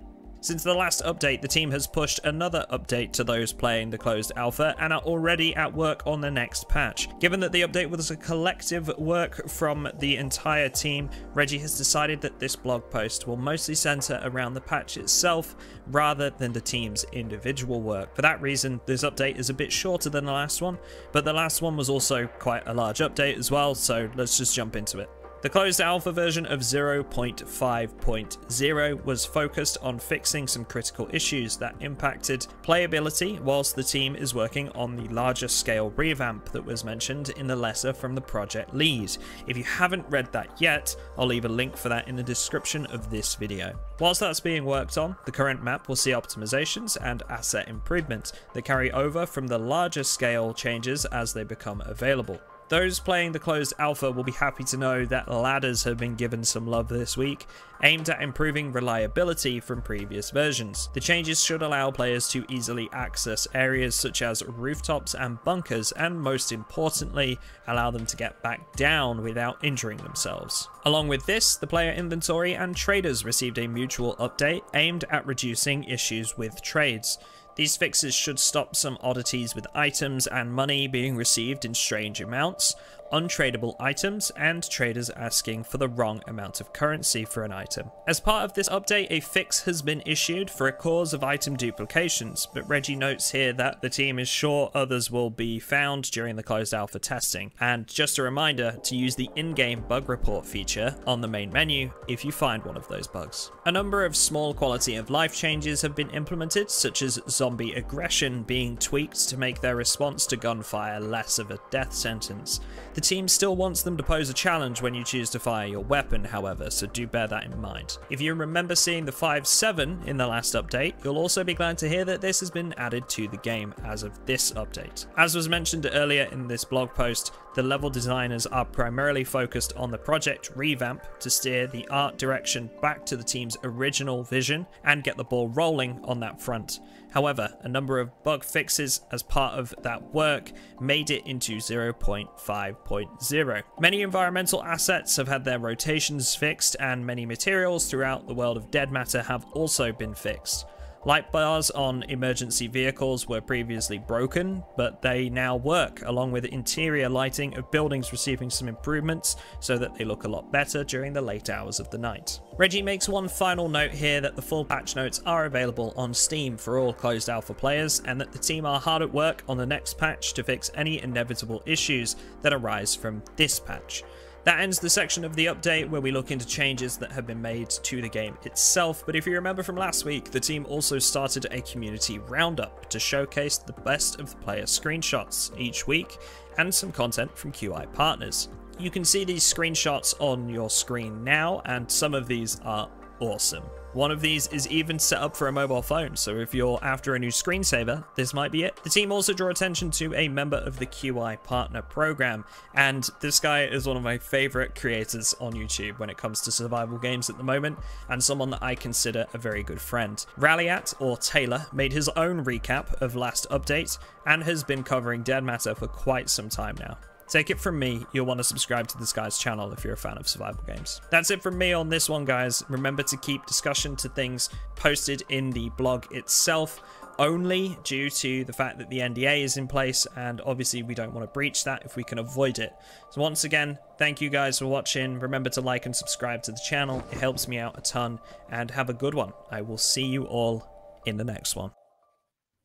Since the last update, the team has pushed another update to those playing the closed alpha and are already at work on the next patch. Given that the update was a collective work from the entire team, Reggie has decided that this blog post will mostly center around the patch itself rather than the team's individual work. For that reason, this update is a bit shorter than the last one, but the last one was also quite a large update as well, so let's just jump into it. The closed alpha version of 0.5.0 was focused on fixing some critical issues that impacted playability, whilst the team is working on the larger scale revamp that was mentioned in the letter from the project lead. If you haven't read that yet, I'll leave a link for that in the description of this video. Whilst that's being worked on, the current map will see optimizations and asset improvements that carry over from the larger scale changes as they become available. Those playing the closed alpha will be happy to know that ladders have been given some love this week, aimed at improving reliability from previous versions. The changes should allow players to easily access areas such as rooftops and bunkers, and most importantly, allow them to get back down without injuring themselves. Along with this, the player inventory and traders received a mutual update aimed at reducing issues with trades. These fixes should stop some oddities with items and money being received in strange amounts. untradable items and traders asking for the wrong amount of currency for an item. As part of this update, a fix has been issued for a cause of item duplications, but Reggie notes here that the team is sure others will be found during the closed alpha testing. And just a reminder to use the in-game bug report feature on the main menu if you find one of those bugs. A number of small quality of life changes have been implemented, such as zombie aggression being tweaked to make their response to gunfire less of a death sentence. The team still wants them to pose a challenge when you choose to fire your weapon, however, so do bear that in mind. If you remember seeing the 5.7 in the last update, you'll also be glad to hear that this has been added to the game as of this update. As was mentioned earlier in this blog post, the level designers are primarily focused on the project revamp to steer the art direction back to the team's original vision and get the ball rolling on that front. However, a number of bug fixes as part of that work made it into 0.5.0. Many environmental assets have had their rotations fixed, and many materials throughout the world of Dead Matter have also been fixed. Light bars on emergency vehicles were previously broken, but they now work, along with interior lighting of buildings receiving some improvements so that they look a lot better during the late hours of the night. Reggie makes one final note here that the full patch notes are available on Steam for all closed alpha players, and that the team are hard at work on the next patch to fix any inevitable issues that arise from this patch. That ends the section of the update where we look into changes that have been made to the game itself, but if you remember from last week, the team also started a community roundup to showcase the best of the player screenshots each week and some content from QI partners. You can see these screenshots on your screen now, and some of these are awesome. One of these is even set up for a mobile phone, so if you're after a new screensaver, this might be it. The team also draw attention to a member of the QI Partner Program, and this guy is one of my favorite creators on YouTube when it comes to survival games at the moment, and someone that I consider a very good friend. Ralliat, or Taylor, made his own recap of last update, and has been covering Dead Matter for quite some time now. Take it from me, you'll want to subscribe to this guy's channel if you're a fan of survival games. That's it from me on this one, guys. Remember to keep discussion to things posted in the blog itself, only due to the fact that the NDA is in place, and obviously we don't want to breach that if we can avoid it. So once again, thank you guys for watching. Remember to like and subscribe to the channel. It helps me out a ton, and have a good one. I will see you all in the next one.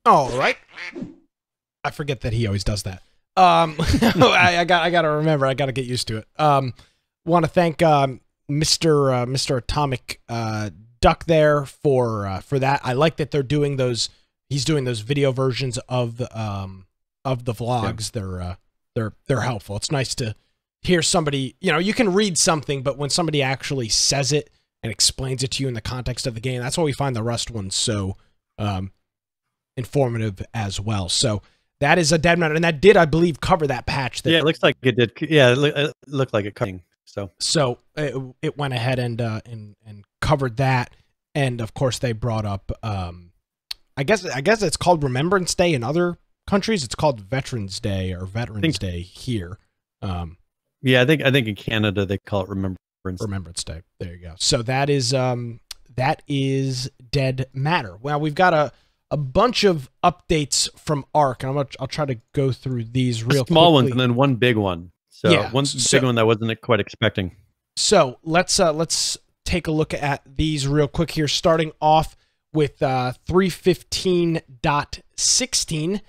All right. I forget that he always does that. I gotta remember. I gotta get used to it. Want to thank Mr. Atomic Duck there for that. I like that they're doing those. He's doing those video versions of the vlogs. Yeah. They're helpful. It's nice to hear somebody. You know, you can read something, but when somebody actually says it and explains it to you in the context of the game, that's why we find the Rust ones so informative as well. So. That is a Dead Matter, and that did, I believe, cover that patch. That, yeah, it looks like it did. Yeah, it looked like it cutting. So it went ahead and covered that, and of course they brought up. I guess it's called Remembrance Day in other countries. It's called Veterans Day or Veterans Day here. Yeah, I think in Canada they call it Remembrance Day. There you go. So that is Dead Matter. Well, we've got a bunch of updates from Ark, and I'll try to go through these real small quickly. Ones and then one big one. So yeah, one big one that I wasn't quite expecting. So let's take a look at these real quick here, starting off with 3.15.16.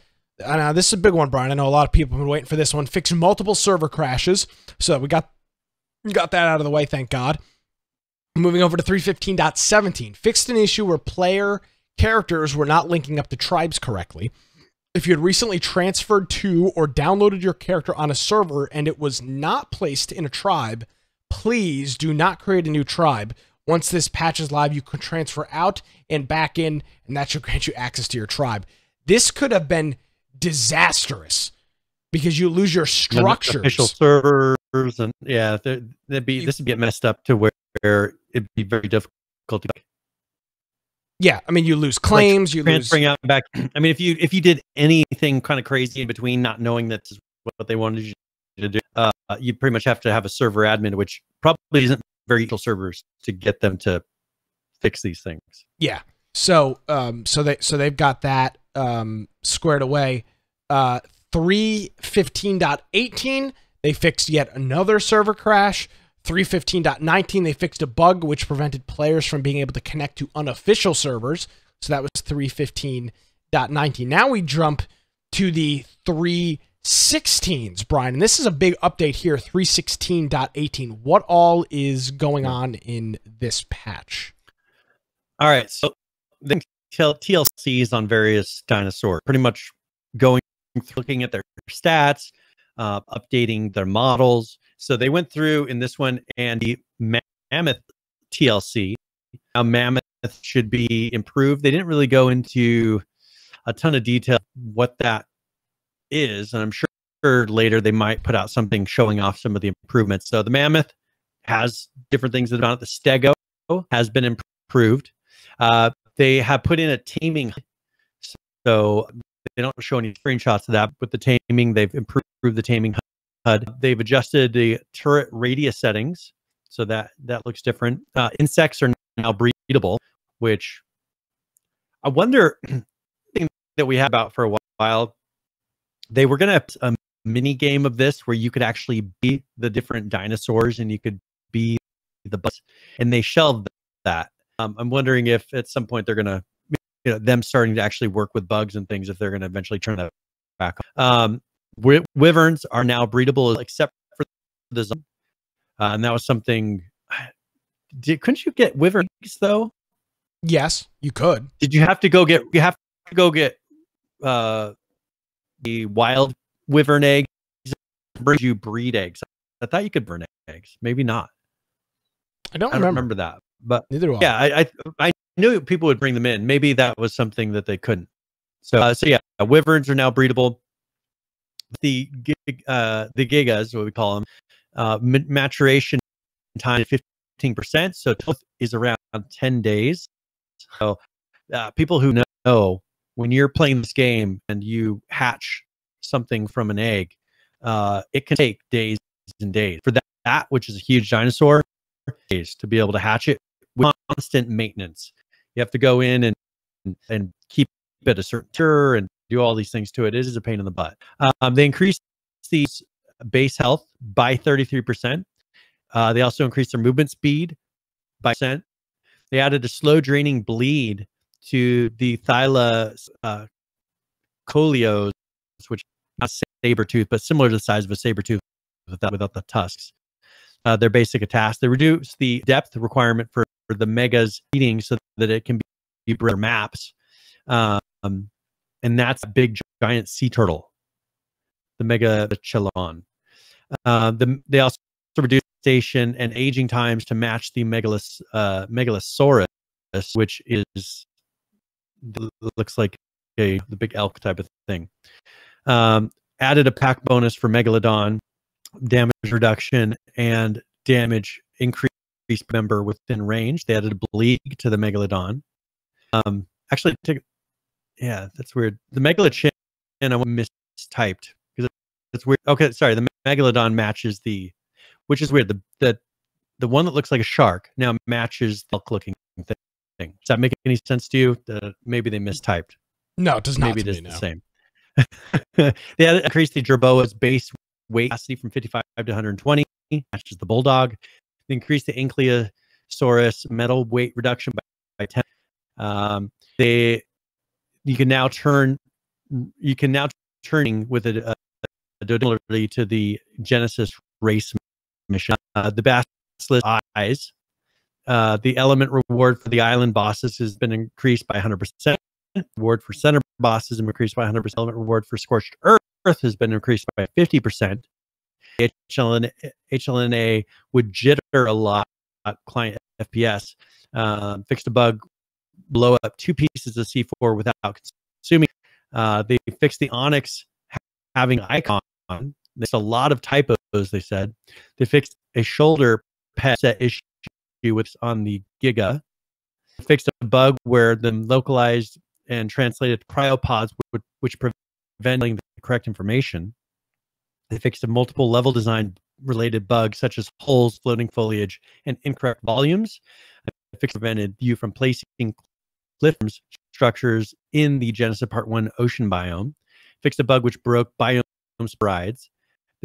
This is a big one, Brian. I know a lot of people have been waiting for this one. Fix multiple server crashes. So we got that out of the way, thank God. Moving over to 3.15.17. Fixed an issue where player characters were not linking up to tribes correctly. If you had recently transferred to or downloaded your character on a server and it was not placed in a tribe, please do not create a new tribe. Once this patch is live, you can transfer out and back in, and that should grant you access to your tribe. This could have been disastrous because you lose your structures. Official servers, and yeah, this would get messed up to where it'd be very difficult to. Yeah, I mean, you lose claims, you transferring lose out and back. I mean, if you did anything kind of crazy in between, not knowing that's what they wanted you to do, you pretty much have to have a server admin, which probably isn't very equal servers to get them to fix these things. Yeah. So they've got that squared away. 3.15.18. They fixed yet another server crash. 3.15.19, they fixed a bug which prevented players from being able to connect to unofficial servers. So that was 3.15.19. Now we jump to the 3.16s, Brian. And this is a big update here, 3.16.18. What all is going on in this patch? All right. So the TLCs on various dinosaurs, pretty much going through, looking at their stats, updating their models. So they went through in this one, and the Mammoth TLC. Now Mammoth should be improved. They didn't really go into a ton of detail what that is, and I'm sure later they might put out something showing off some of the improvements. So the Mammoth has different things that are on it. The Stego has been improved. They have put in a taming, so they don't show any screenshots of that. With the taming, they've improved the taming HUD. They've adjusted the turret radius settings, so that looks different. Insects are now breedable, which I wonder that we had about for a while. They were going to have a mini game of this where you could actually be the different dinosaurs and you could be the bugs, and they shelved that. I'm wondering if at some point they're going to, them starting to actually work with bugs and things, if they're going to eventually turn that back on. Wyverns are now breedable except for the zone. And that was something. Couldn't you get wyverns though? Yes, you could. Did you have to go get? You have to go get the wild wyvern eggs. Did you breed eggs? I thought you could burn eggs. Maybe not. I don't remember that. But neither do I. I knew people would bring them in. Maybe that was something that they couldn't. So yeah, wyverns are now breedable. The gigas, what we call them, maturation time is 15%. So total is around 10 days. So people who know, when you're playing this game and you hatch something from an egg, it can take days and days for that which is a huge dinosaur, days to be able to hatch it with constant maintenance. You have to go in and keep it a certain temperature and do all these things to it. It is a pain in the butt. They increased the base health by 33%. They also increased their movement speed by 10%. They added a slow draining bleed to the thylacoleos, which is not a saber tooth, but similar to the size of a saber tooth without the tusks. Their basic attacks. They reduced the depth requirement for the megas eating so that it can be better maps. And that's a big giant sea turtle, the Megachelon. They also reduced station and aging times to match the Megalosaurus, which looks like the big elk type of thing. Added a pack bonus for Megalodon, damage reduction and damage increase member within range. They added a bleed to the Megalodon. Actually, yeah, that's weird. The Megalochin, I mistyped because it's weird. Okay, sorry. The Megalodon matches which is weird. The one that looks like a shark now matches the elk-looking thing. Does that make any sense to you? Maybe they mistyped. No, it does not. Maybe it is the same. They had increased the Jerboa's base weight capacity from 55 to 120, matches the bulldog. They increased the Ankylosaurus metal weight reduction by 10. You can now turning with a ability to the Genesis race mission. The basilisk eyes. The element reward for the island bosses has been increased by 100%. Reward for center bosses has increased by 100%. Element reward for scorched earth has been increased by 50%. HLNA would jitter a lot client FPS. Fixed a bug, blow up 2 pieces of C4 without consuming. They fixed the Onyx having icon. There's a lot of typos, they said. They fixed a shoulder pad set issue with on the Giga. They fixed a bug where the localized and translated cryopods which preventing the correct information. They fixed a multiple level design related bugs such as holes, floating foliage, and incorrect volumes. They fixed prevented you from placing cliff structures in the Genesis Part 1 ocean biome. Fixed a bug which broke biome sprites.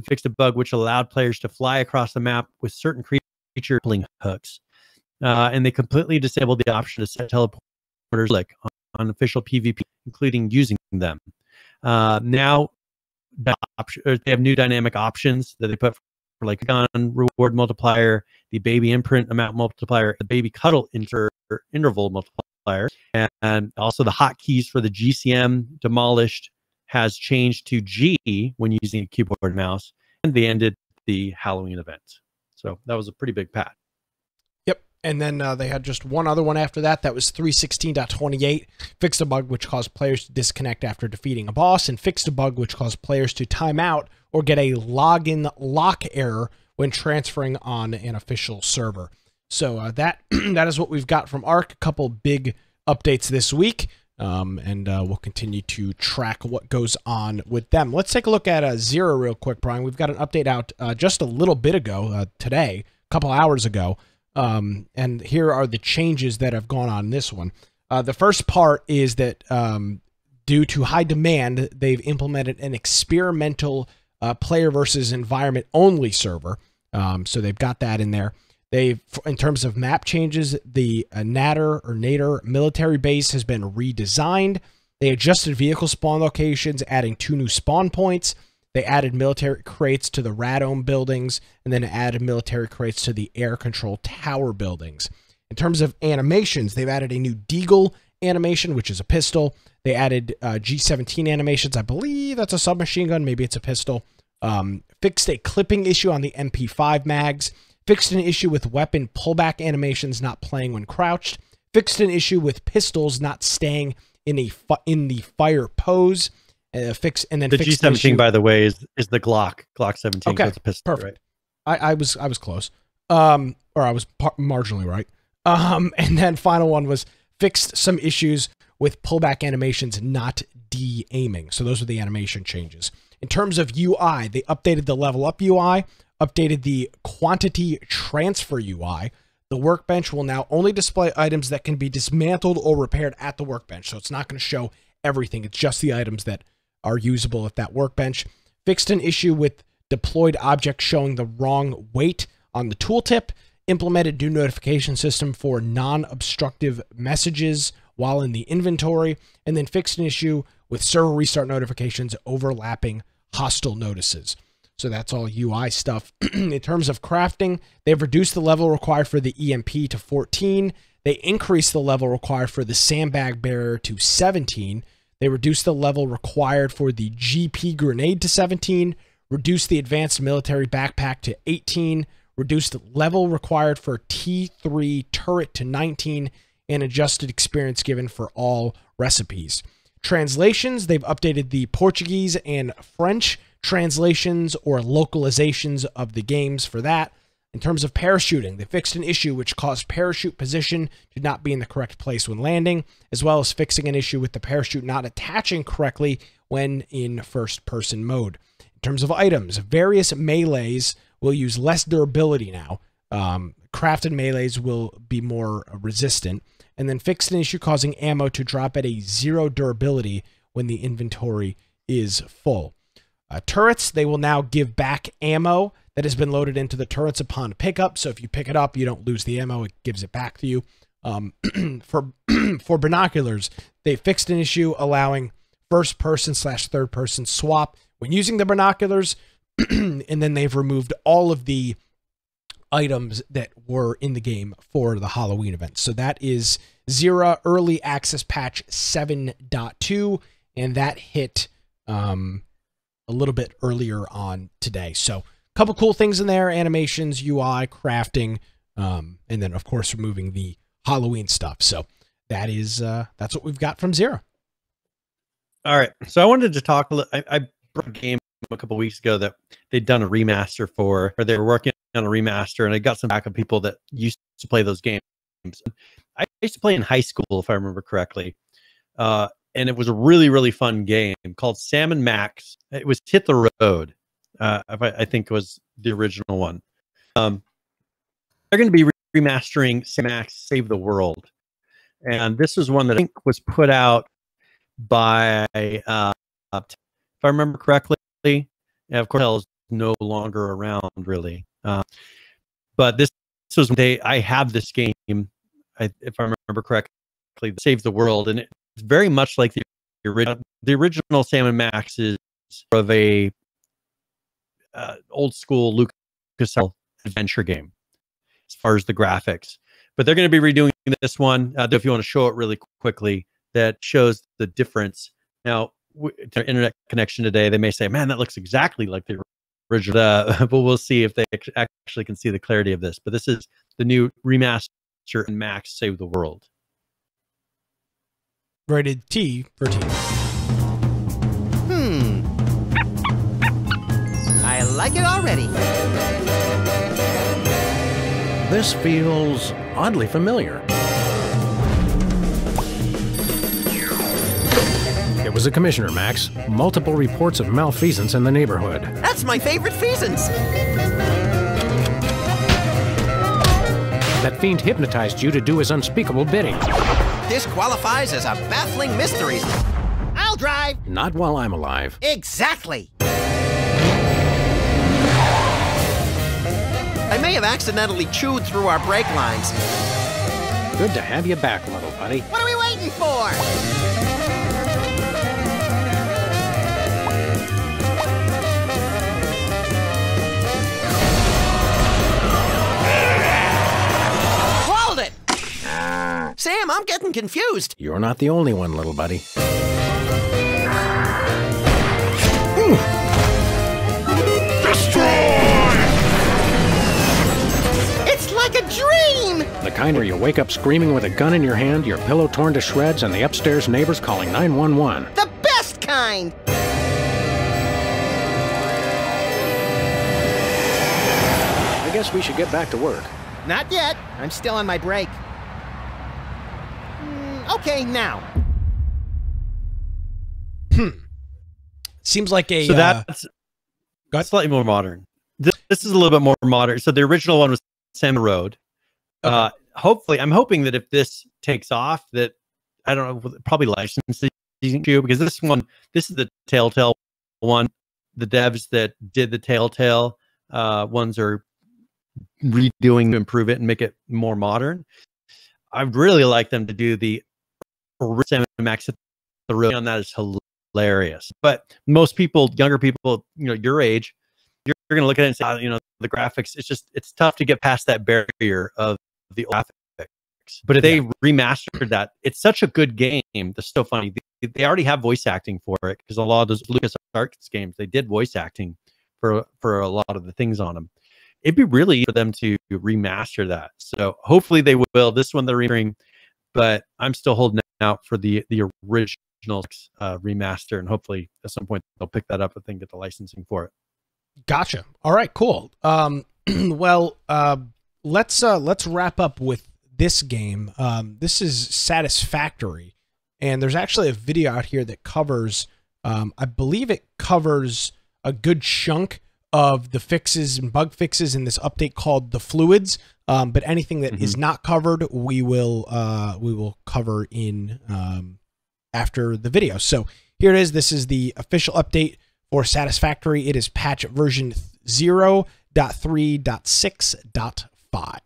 They fixed a bug which allowed players to fly across the map with certain creature pulling hooks. And they completely disabled the option to set teleporters like on official PvP, including using them. Now they have new dynamic options that they put for like gun reward multiplier, the baby imprint amount multiplier, the baby cuddle interval multiplier, and also the hotkeys for the GCM demolished has changed to G when using a keyboard and mouse, and they ended the Halloween event. So that was a pretty big patch. Yep. And then they had just one other one after that. That was 3.16.28. Fixed a bug which caused players to disconnect after defeating a boss, and fixed a bug which caused players to time out or get a login lock error when transferring on an official server. So that is what we've got from Arc. A couple big updates this week, and we'll continue to track what goes on with them. Let's take a look at XERA real quick, Brian. We've got an update out just a little bit ago, today, a couple hours ago, and here are the changes that have gone on in this one. The first part is that due to high demand, they've implemented an experimental player versus environment only server. So they've got that in there. In terms of map changes, the Nader military base has been redesigned. They adjusted vehicle spawn locations, adding 2 new spawn points. They added military crates to the Radome buildings, and then added military crates to the air control tower buildings. In terms of animations, they've added a new Deagle animation, which is a pistol. They added G17 animations. I believe that's a submachine gun. Maybe it's a pistol. Fixed a clipping issue on the MP5 mags. Fixed an issue with weapon pullback animations not playing when crouched. Fixed an issue with pistols not staying in the fire pose. Fixed the G17, by the way, is the Glock 17. Okay, so it's a pistol, perfect. Right? I was close, or I was marginally right. And then final one was fixed some issues with pullback animations not de-aiming. So those are the animation changes. In terms of UI, they updated the level up UI, updated the quantity transfer UI. The workbench will now only display items that can be dismantled or repaired at the workbench. So it's not going to show everything. It's just the items that are usable at that workbench. Fixed an issue with deployed objects showing the wrong weight on the tooltip. Implemented new notification system for non-obstructive messages while in the inventory. And then fixed an issue with server restart notifications overlapping hostile notices. So that's all UI stuff. In terms of crafting, they've reduced the level required for the EMP to 14. They increased the level required for the sandbag bearer to 17. They reduced the level required for the GP grenade to 17. Reduced the advanced military backpack to 18. Reduced the level required for T3 turret to 19. And adjusted experience given for all recipes. Translations, they've updated the Portuguese and French translations or localizations of the games for that. In terms of parachuting, they fixed an issue which caused parachute position to not be in the correct place when landing, as well as fixing an issue with the parachute not attaching correctly when in first-person mode. In terms of items, various melees will use less durability now. Crafted melees will be more resistant. And then fixed an issue causing ammo to drop at a 0 durability when the inventory is full. Turrets, they will now give back ammo that has been loaded into the turrets upon pickup. So if you pick it up, you don't lose the ammo. It gives it back to you. For binoculars, they fixed an issue allowing first-person/third-person swap when using the binoculars. And then they've removed all of the items that were in the game for the Halloween event. So that is XERA Early Access Patch 7.2, and that hit a little bit earlier on today. So a couple cool things in there: animations, UI, crafting, and then of course removing the Halloween stuff. So that is that's what we've got from XERA. All right, so I wanted to talk a little. I brought a game a couple weeks ago that they'd done a remaster for, or they were working on a remaster, and I got some back of people that used to play those games. I used to play in high school, if I remember correctly, and it was a really, really fun game called Sam and Max. It was Hit the Road, I think was the original one. They're going to be remastering Sam and Max Save the World, and this is one that I think was put out by, if I remember correctly, and of course, no longer around really. But this was I have this game, if I remember correctly, Save the World, and it's very much like the original Sam & Max is of a old school LucasArts adventure game as far as the graphics. But they're going to be redoing this one. If you want to show it really quickly, that shows the difference. Now, to internet connection today, they may say, "Man, that looks exactly like the original," but we'll see if they actually can see the clarity of this. But this is the new remaster and Max Save the World. Rated T for teen. I like it already. This feels oddly familiar. It was a commissioner, Max. Multiple reports of malfeasance in the neighborhood. That's my favorite feasance. That fiend hypnotized you to do his unspeakable bidding. This qualifies as a baffling mystery. I'll drive. Not while I'm alive. Exactly. I may have accidentally chewed through our brake lines. Good to have you back, little buddy. What are we waiting for? Hold it! Sam, I'm getting confused. You're not the only one, little buddy. It's like a dream! The kind where you wake up screaming with a gun in your hand, your pillow torn to shreds, and the upstairs neighbors calling 911. The best kind! I guess we should get back to work. Not yet. I'm still on my break. Okay, now. Seems like a... So that's slightly more modern. This is a little bit more modern. So the original one was Sam Road. Okay. Hopefully, I'm hoping that if this takes off, that, I don't know, probably licensing you, because this is the Telltale one. The devs that did the Telltale ones are redoing to improve it and make it more modern. I'd really like them to do the Sam & Max the road on that is hilarious. But most people, younger people, your age, you're going to look at it and say, the graphics, it's tough to get past that barrier of the graphics. But if they remastered that, it's such a good game. That's so funny. They already have voice acting for it, because a lot of those LucasArts games, they did voice acting for a lot of the things on them. It'd be really easy for them to remaster that. So hopefully they will. This one they're remastering, but I'm still holding out for the original remaster, and hopefully at some point they'll pick that up if they can get the licensing for it. Gotcha. All right, cool. Well, let's wrap up with this game. This is Satisfactory, and there's actually a video out here that covers, I believe it covers a good chunk of the fixes and bug fixes in this update called the Fluids. But anything that is not covered, we will cover in after the video. So here it is. This is the official update for Satisfactory. It is patch version 0.3.6.5.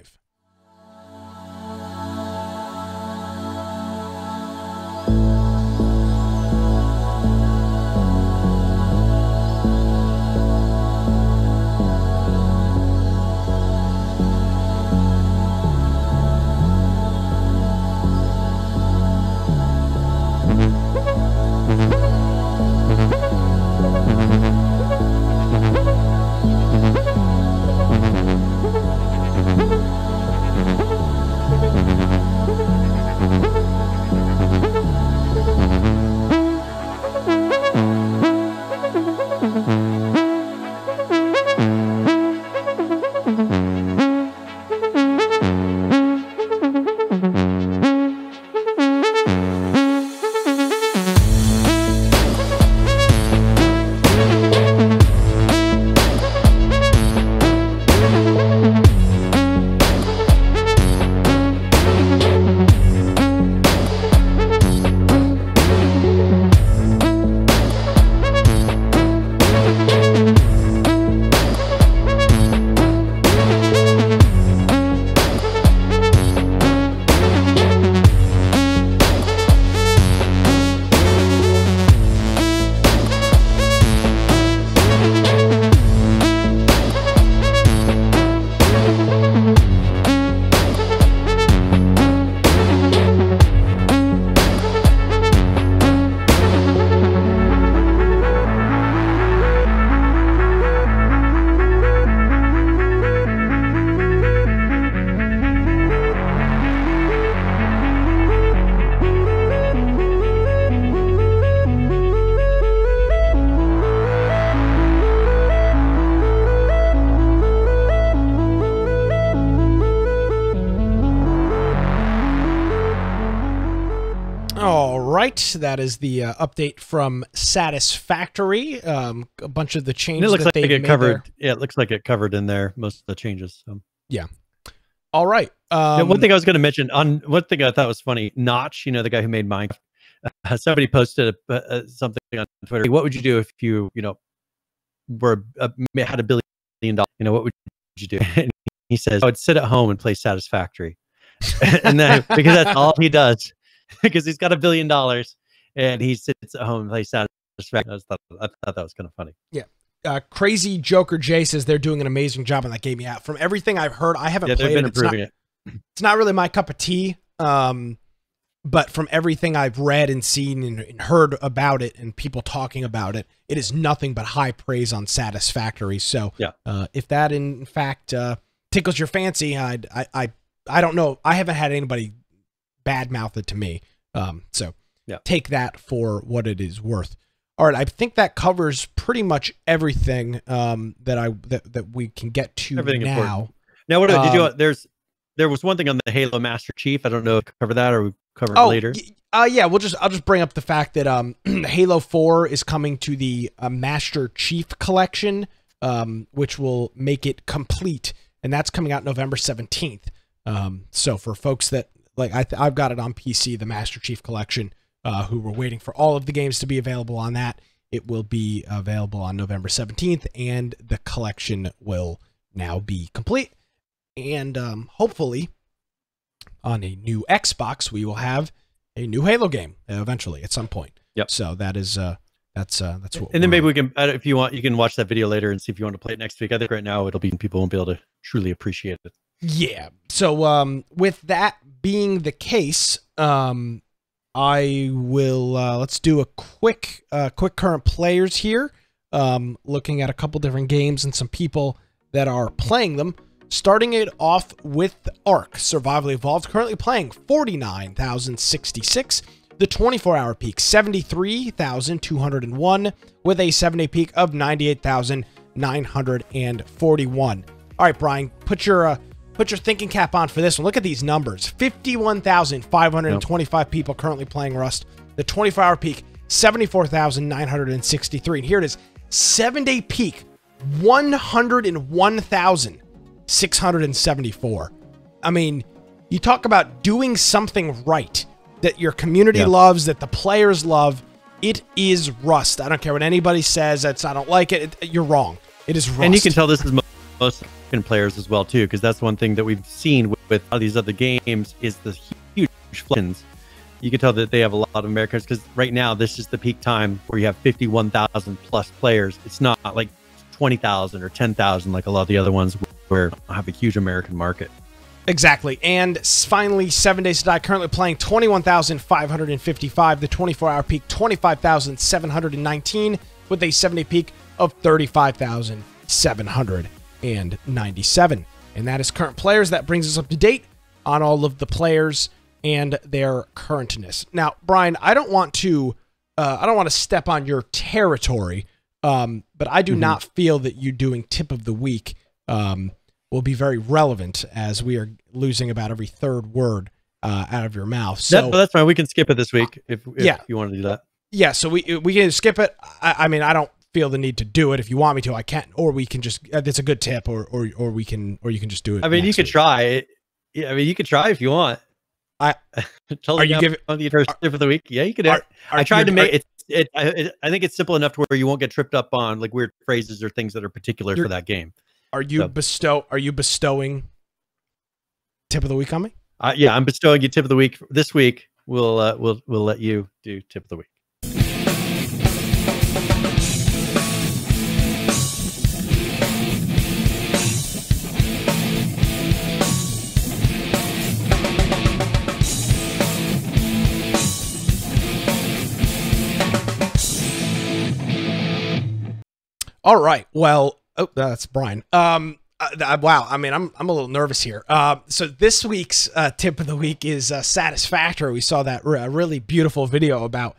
All right, that is the update from Satisfactory. A bunch of the changes that they've made covered. there. Yeah, it looks like it covered in there most of the changes. So. Yeah. All right. One thing I was going to mention on one thing I thought was funny. Notch, the guy who made Minecraft, somebody posted something on Twitter. What would you do if you were had $1 billion? What would you do? And he says, I would sit at home and play Satisfactory, and then because that's all he does. Because he's got $1 billion and he sits at home and plays Satisfactory. I thought that was kind of funny. Yeah. Crazy Joker J says they're doing an amazing job on that game. Yeah, from everything I've heard, I haven't played they've been it. improving it. It's not really my cup of tea. But from everything I've read and seen and heard about it and people talking about it, it is nothing but high praise on Satisfactory. So if that in fact tickles your fancy, I don't know. I haven't had anybody badmouth it to me. So take that for what it is worth. All right, I think that covers pretty much everything that we can get to everything now. Important. Now, what did you? There was one thing on the Halo Master Chief. I don't know if we cover that or we cover it later. Yeah, I'll just bring up the fact that Halo 4 is coming to the Master Chief collection, which will make it complete, and that's coming out November 17th. So for folks that I've got it on PC, the Master Chief collection, who were waiting for all of the games to be available on that, it will be available on November 17th, and the collection will now be complete. And hopefully, on a new Xbox, we will have a new Halo game eventually at some point. Yep. So that is that's what. And then maybe we can, if you want, you can watch that video later and see if you want to play it next week. I think right now people won't be able to truly appreciate it. Yeah. So with that being the case, I will let's do a quick current players here. Looking at a couple different games and some people that are playing them. Starting it off with Ark Survival Evolved, currently playing 49,066. The 24-hour peak 73,201 with a 7-day peak of 98,941. All right, Brian, put your thinking cap on for this one. Look at these numbers: 51,525 people currently playing Rust. The 24-hour peak 74,963. And here it is: 7-day peak 101,674. I mean, you talk about doing something right that your community loves, that the players love. It is Rust. I don't care what anybody says. I don't like it. You're wrong. It is Rust. And you can tell this is most American players as well too, because that's one thing that we've seen with all these other games is the huge fluctuations. You can tell that they have a lot of Americans, because right now this is the peak time where you have 51,000 plus players. It's not like 20,000 or 10,000 like a lot of the other ones where I have a huge American market. Exactly. And finally, 7 Days to Die, currently playing 21,555. The 24-hour peak 25,719 with a 7-day peak of 35,797. And that is current players. That brings us up to date on all of the players and their currentness. Now, Brian, I don't want to step on your territory. But I do not feel that you doing tip of the week will be very relevant, as we are losing about every third word out of your mouth. So that's fine. We can skip it this week if you want to do that. Yeah, so we can skip it. I mean, I don't feel the need to do it. If you want me to, I can, or we can just. It's a good tip, or you can just do it. I mean, you could try it. Yeah, I mean, you could try if you want. Are you giving on the first tip of the week? Yeah, you could. I tried to make it. I think it's simple enough to where you won't get tripped up on like weird phrases or things that are particular for that game. Are you bestowing tip of the week on me? Yeah, I'm bestowing you tip of the week this week. We'll let you do tip of the week. All right. Well, that's Brian. Wow. I mean, I'm a little nervous here. So this week's tip of the week is Satisfactory. We saw that really beautiful video about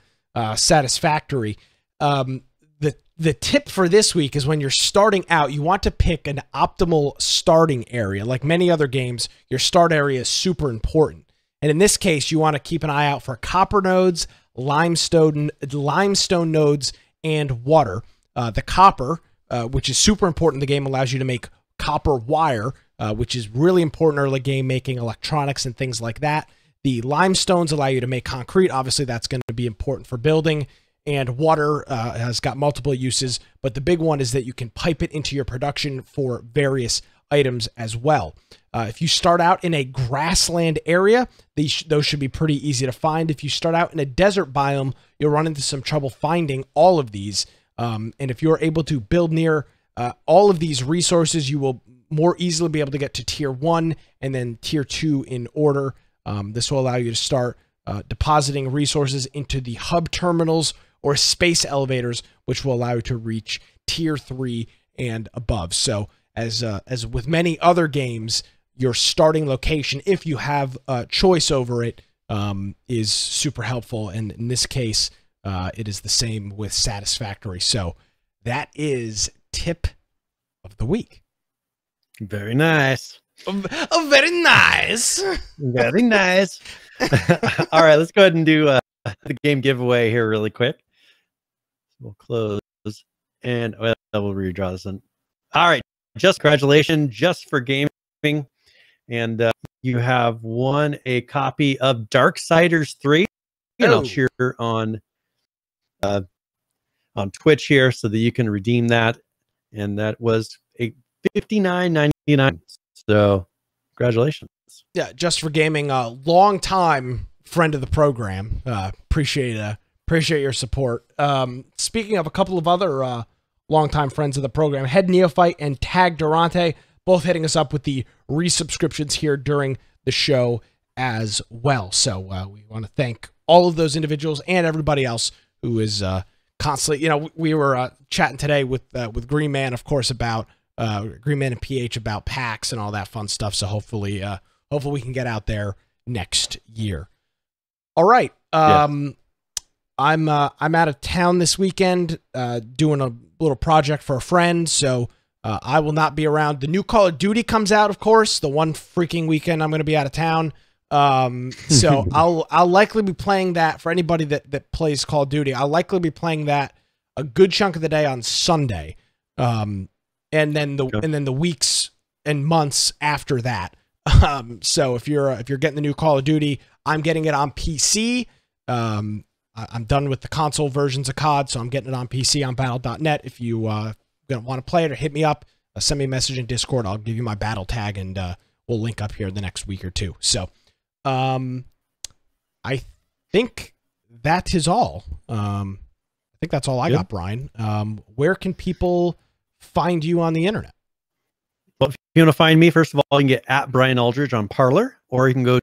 Satisfactory. The tip for this week is when you're starting out, you want to pick an optimal starting area. Like many other games, your start area is super important. And in this case, you want to keep an eye out for copper nodes, limestone nodes, and water. The copper, which is super important in the game, allows you to make copper wire, which is really important early game, making electronics and things like that. The limestones allow you to make concrete. Obviously, that's going to be important for building. And water has got multiple uses, but the big one is that you can pipe it into your production for various items as well. If you start out in a grassland area, those should be pretty easy to find. If you start out in a desert biome, you'll run into some trouble finding all of these. And if you're able to build near all of these resources, you will more easily be able to get to tier 1 and then tier 2 in order. This will allow you to start depositing resources into the hub terminals or space elevators, which will allow you to reach tier 3 and above. So as with many other games, your starting location, if you have a choice over it, is super helpful. And in this case, it is the same with Satisfactory. So that is tip of the week. Very nice. Oh, very nice. Very nice. All right, let's go ahead and do the game giveaway here really quick. We'll close and we'll redraw this one. All right, just congratulations, Just for Gaming. And you have won a copy of Darksiders 3. And I'll cheer on Twitch here so that you can redeem that. And that was a $59.99. So congratulations. Yeah, Just for Gaming, a long time friend of the program. Appreciate your support. Speaking of a couple of other longtime friends of the program, Head Neophyte and Tag Durante, both hitting us up with the resubscriptions here during the show as well. So we want to thank all of those individuals and everybody else who is constantly, you know, we were chatting today with Green Man, of course, about Green Man and PH about PAX and all that fun stuff. So hopefully we can get out there next year. All right. I'm out of town this weekend, doing a little project for a friend. So I will not be around. The new Call of Duty comes out, of course, the one freaking weekend I'm going to be out of town. So I'll likely be playing that for anybody that plays Call of Duty. I'll likely be playing that a good chunk of the day on Sunday. And then the weeks and months after that. So if you're getting the new Call of Duty, I'm getting it on PC. I'm done with the console versions of COD, so I'm getting it on PC on battle.net. If you want to play it or hit me up, send me a message in Discord. I'll give you my battle tag, and we'll link up here the next week or two. So I think that is all. I think that's all I got, Brian. Where can people find you on the internet? Well, if you want to find me, first of all, you can get at Brian Aldridge on Parler, or you can go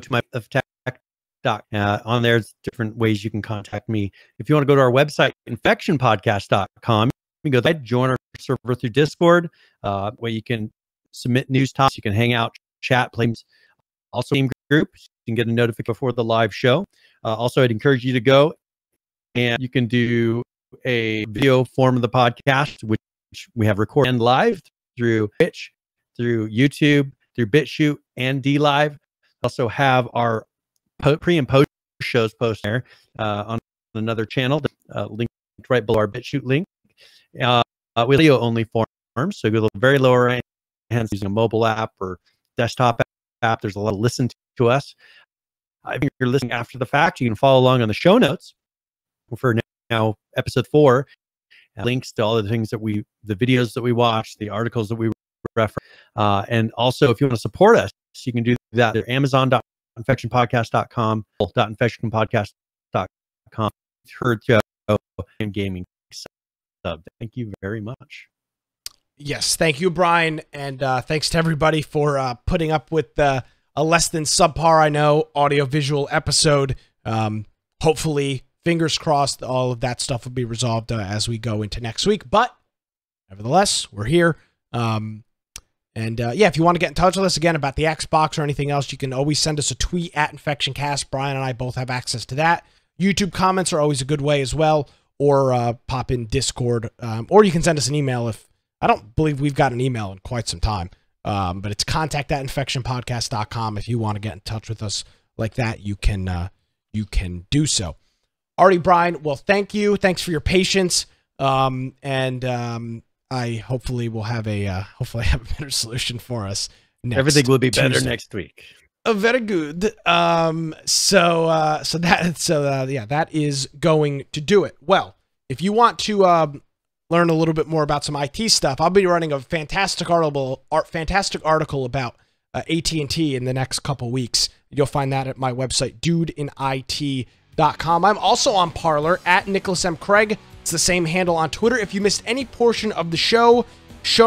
to my tech. On there's different ways you can contact me. If you want to go to our website, infectionpodcast.com, you can go there, join our server through Discord, where you can submit news topics, you can hang out, chat, play. Also, game group, you can get a notification before the live show. Also, I'd encourage you to go and you can do a video form of the podcast, which we have recorded and live through Twitch, through YouTube, through BitChute, and DLive. Also have our pre and post shows posted there on another channel, linked right below our BitChute link. With video only forms, so go to the very lower right hand using a mobile app or desktop app. There's a lot of listen to us. If you're listening after the fact, you can follow along on the show notes for now episode 4. Links to all the things that the videos that we watch, the articles that we reference, and also if you want to support us, you can do that at Amazon.infectionpodcast.com, .infectionpodcast.com, Heard Show, and Gaming Sub. Thank you very much. Yes, thank you, Brian, and thanks to everybody for putting up with a less than subpar, I know, audio-visual episode. Hopefully, fingers crossed, all of that stuff will be resolved as we go into next week. But nevertheless, we're here. Yeah, if you want to get in touch with us again about the Xbox or anything else, you can always send us a tweet at InfectionCast. Brian and I both have access to that. YouTube comments are always a good way as well, or pop in Discord, or you can send us an email. If I don't believe we've got an email in quite some time, but it's contact@infectionpodcast.com if you want to get in touch with us like that, you can do so. Artie, Brian, well, thank you. Thanks for your patience. I hopefully will have a better solution for us next Everything will be better Tuesday. next week. Very good. That is going to do it. Well, if you want to learn a little bit more about some IT stuff, I'll be running a fantastic article about AT&T in the next couple weeks. You'll find that at my website, dudeinit.com. I'm also on Parler at Nicholas M. Craig. It's the same handle on Twitter. If you missed any portion of the show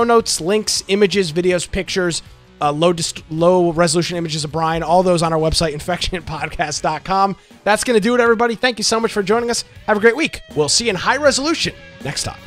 notes, links, images, videos, pictures, low resolution images of Brian, all those on our website, infectionpodcast.com. That's going to do it, everybody. Thank you so much for joining us. Have a great week. We'll see you in high resolution next time.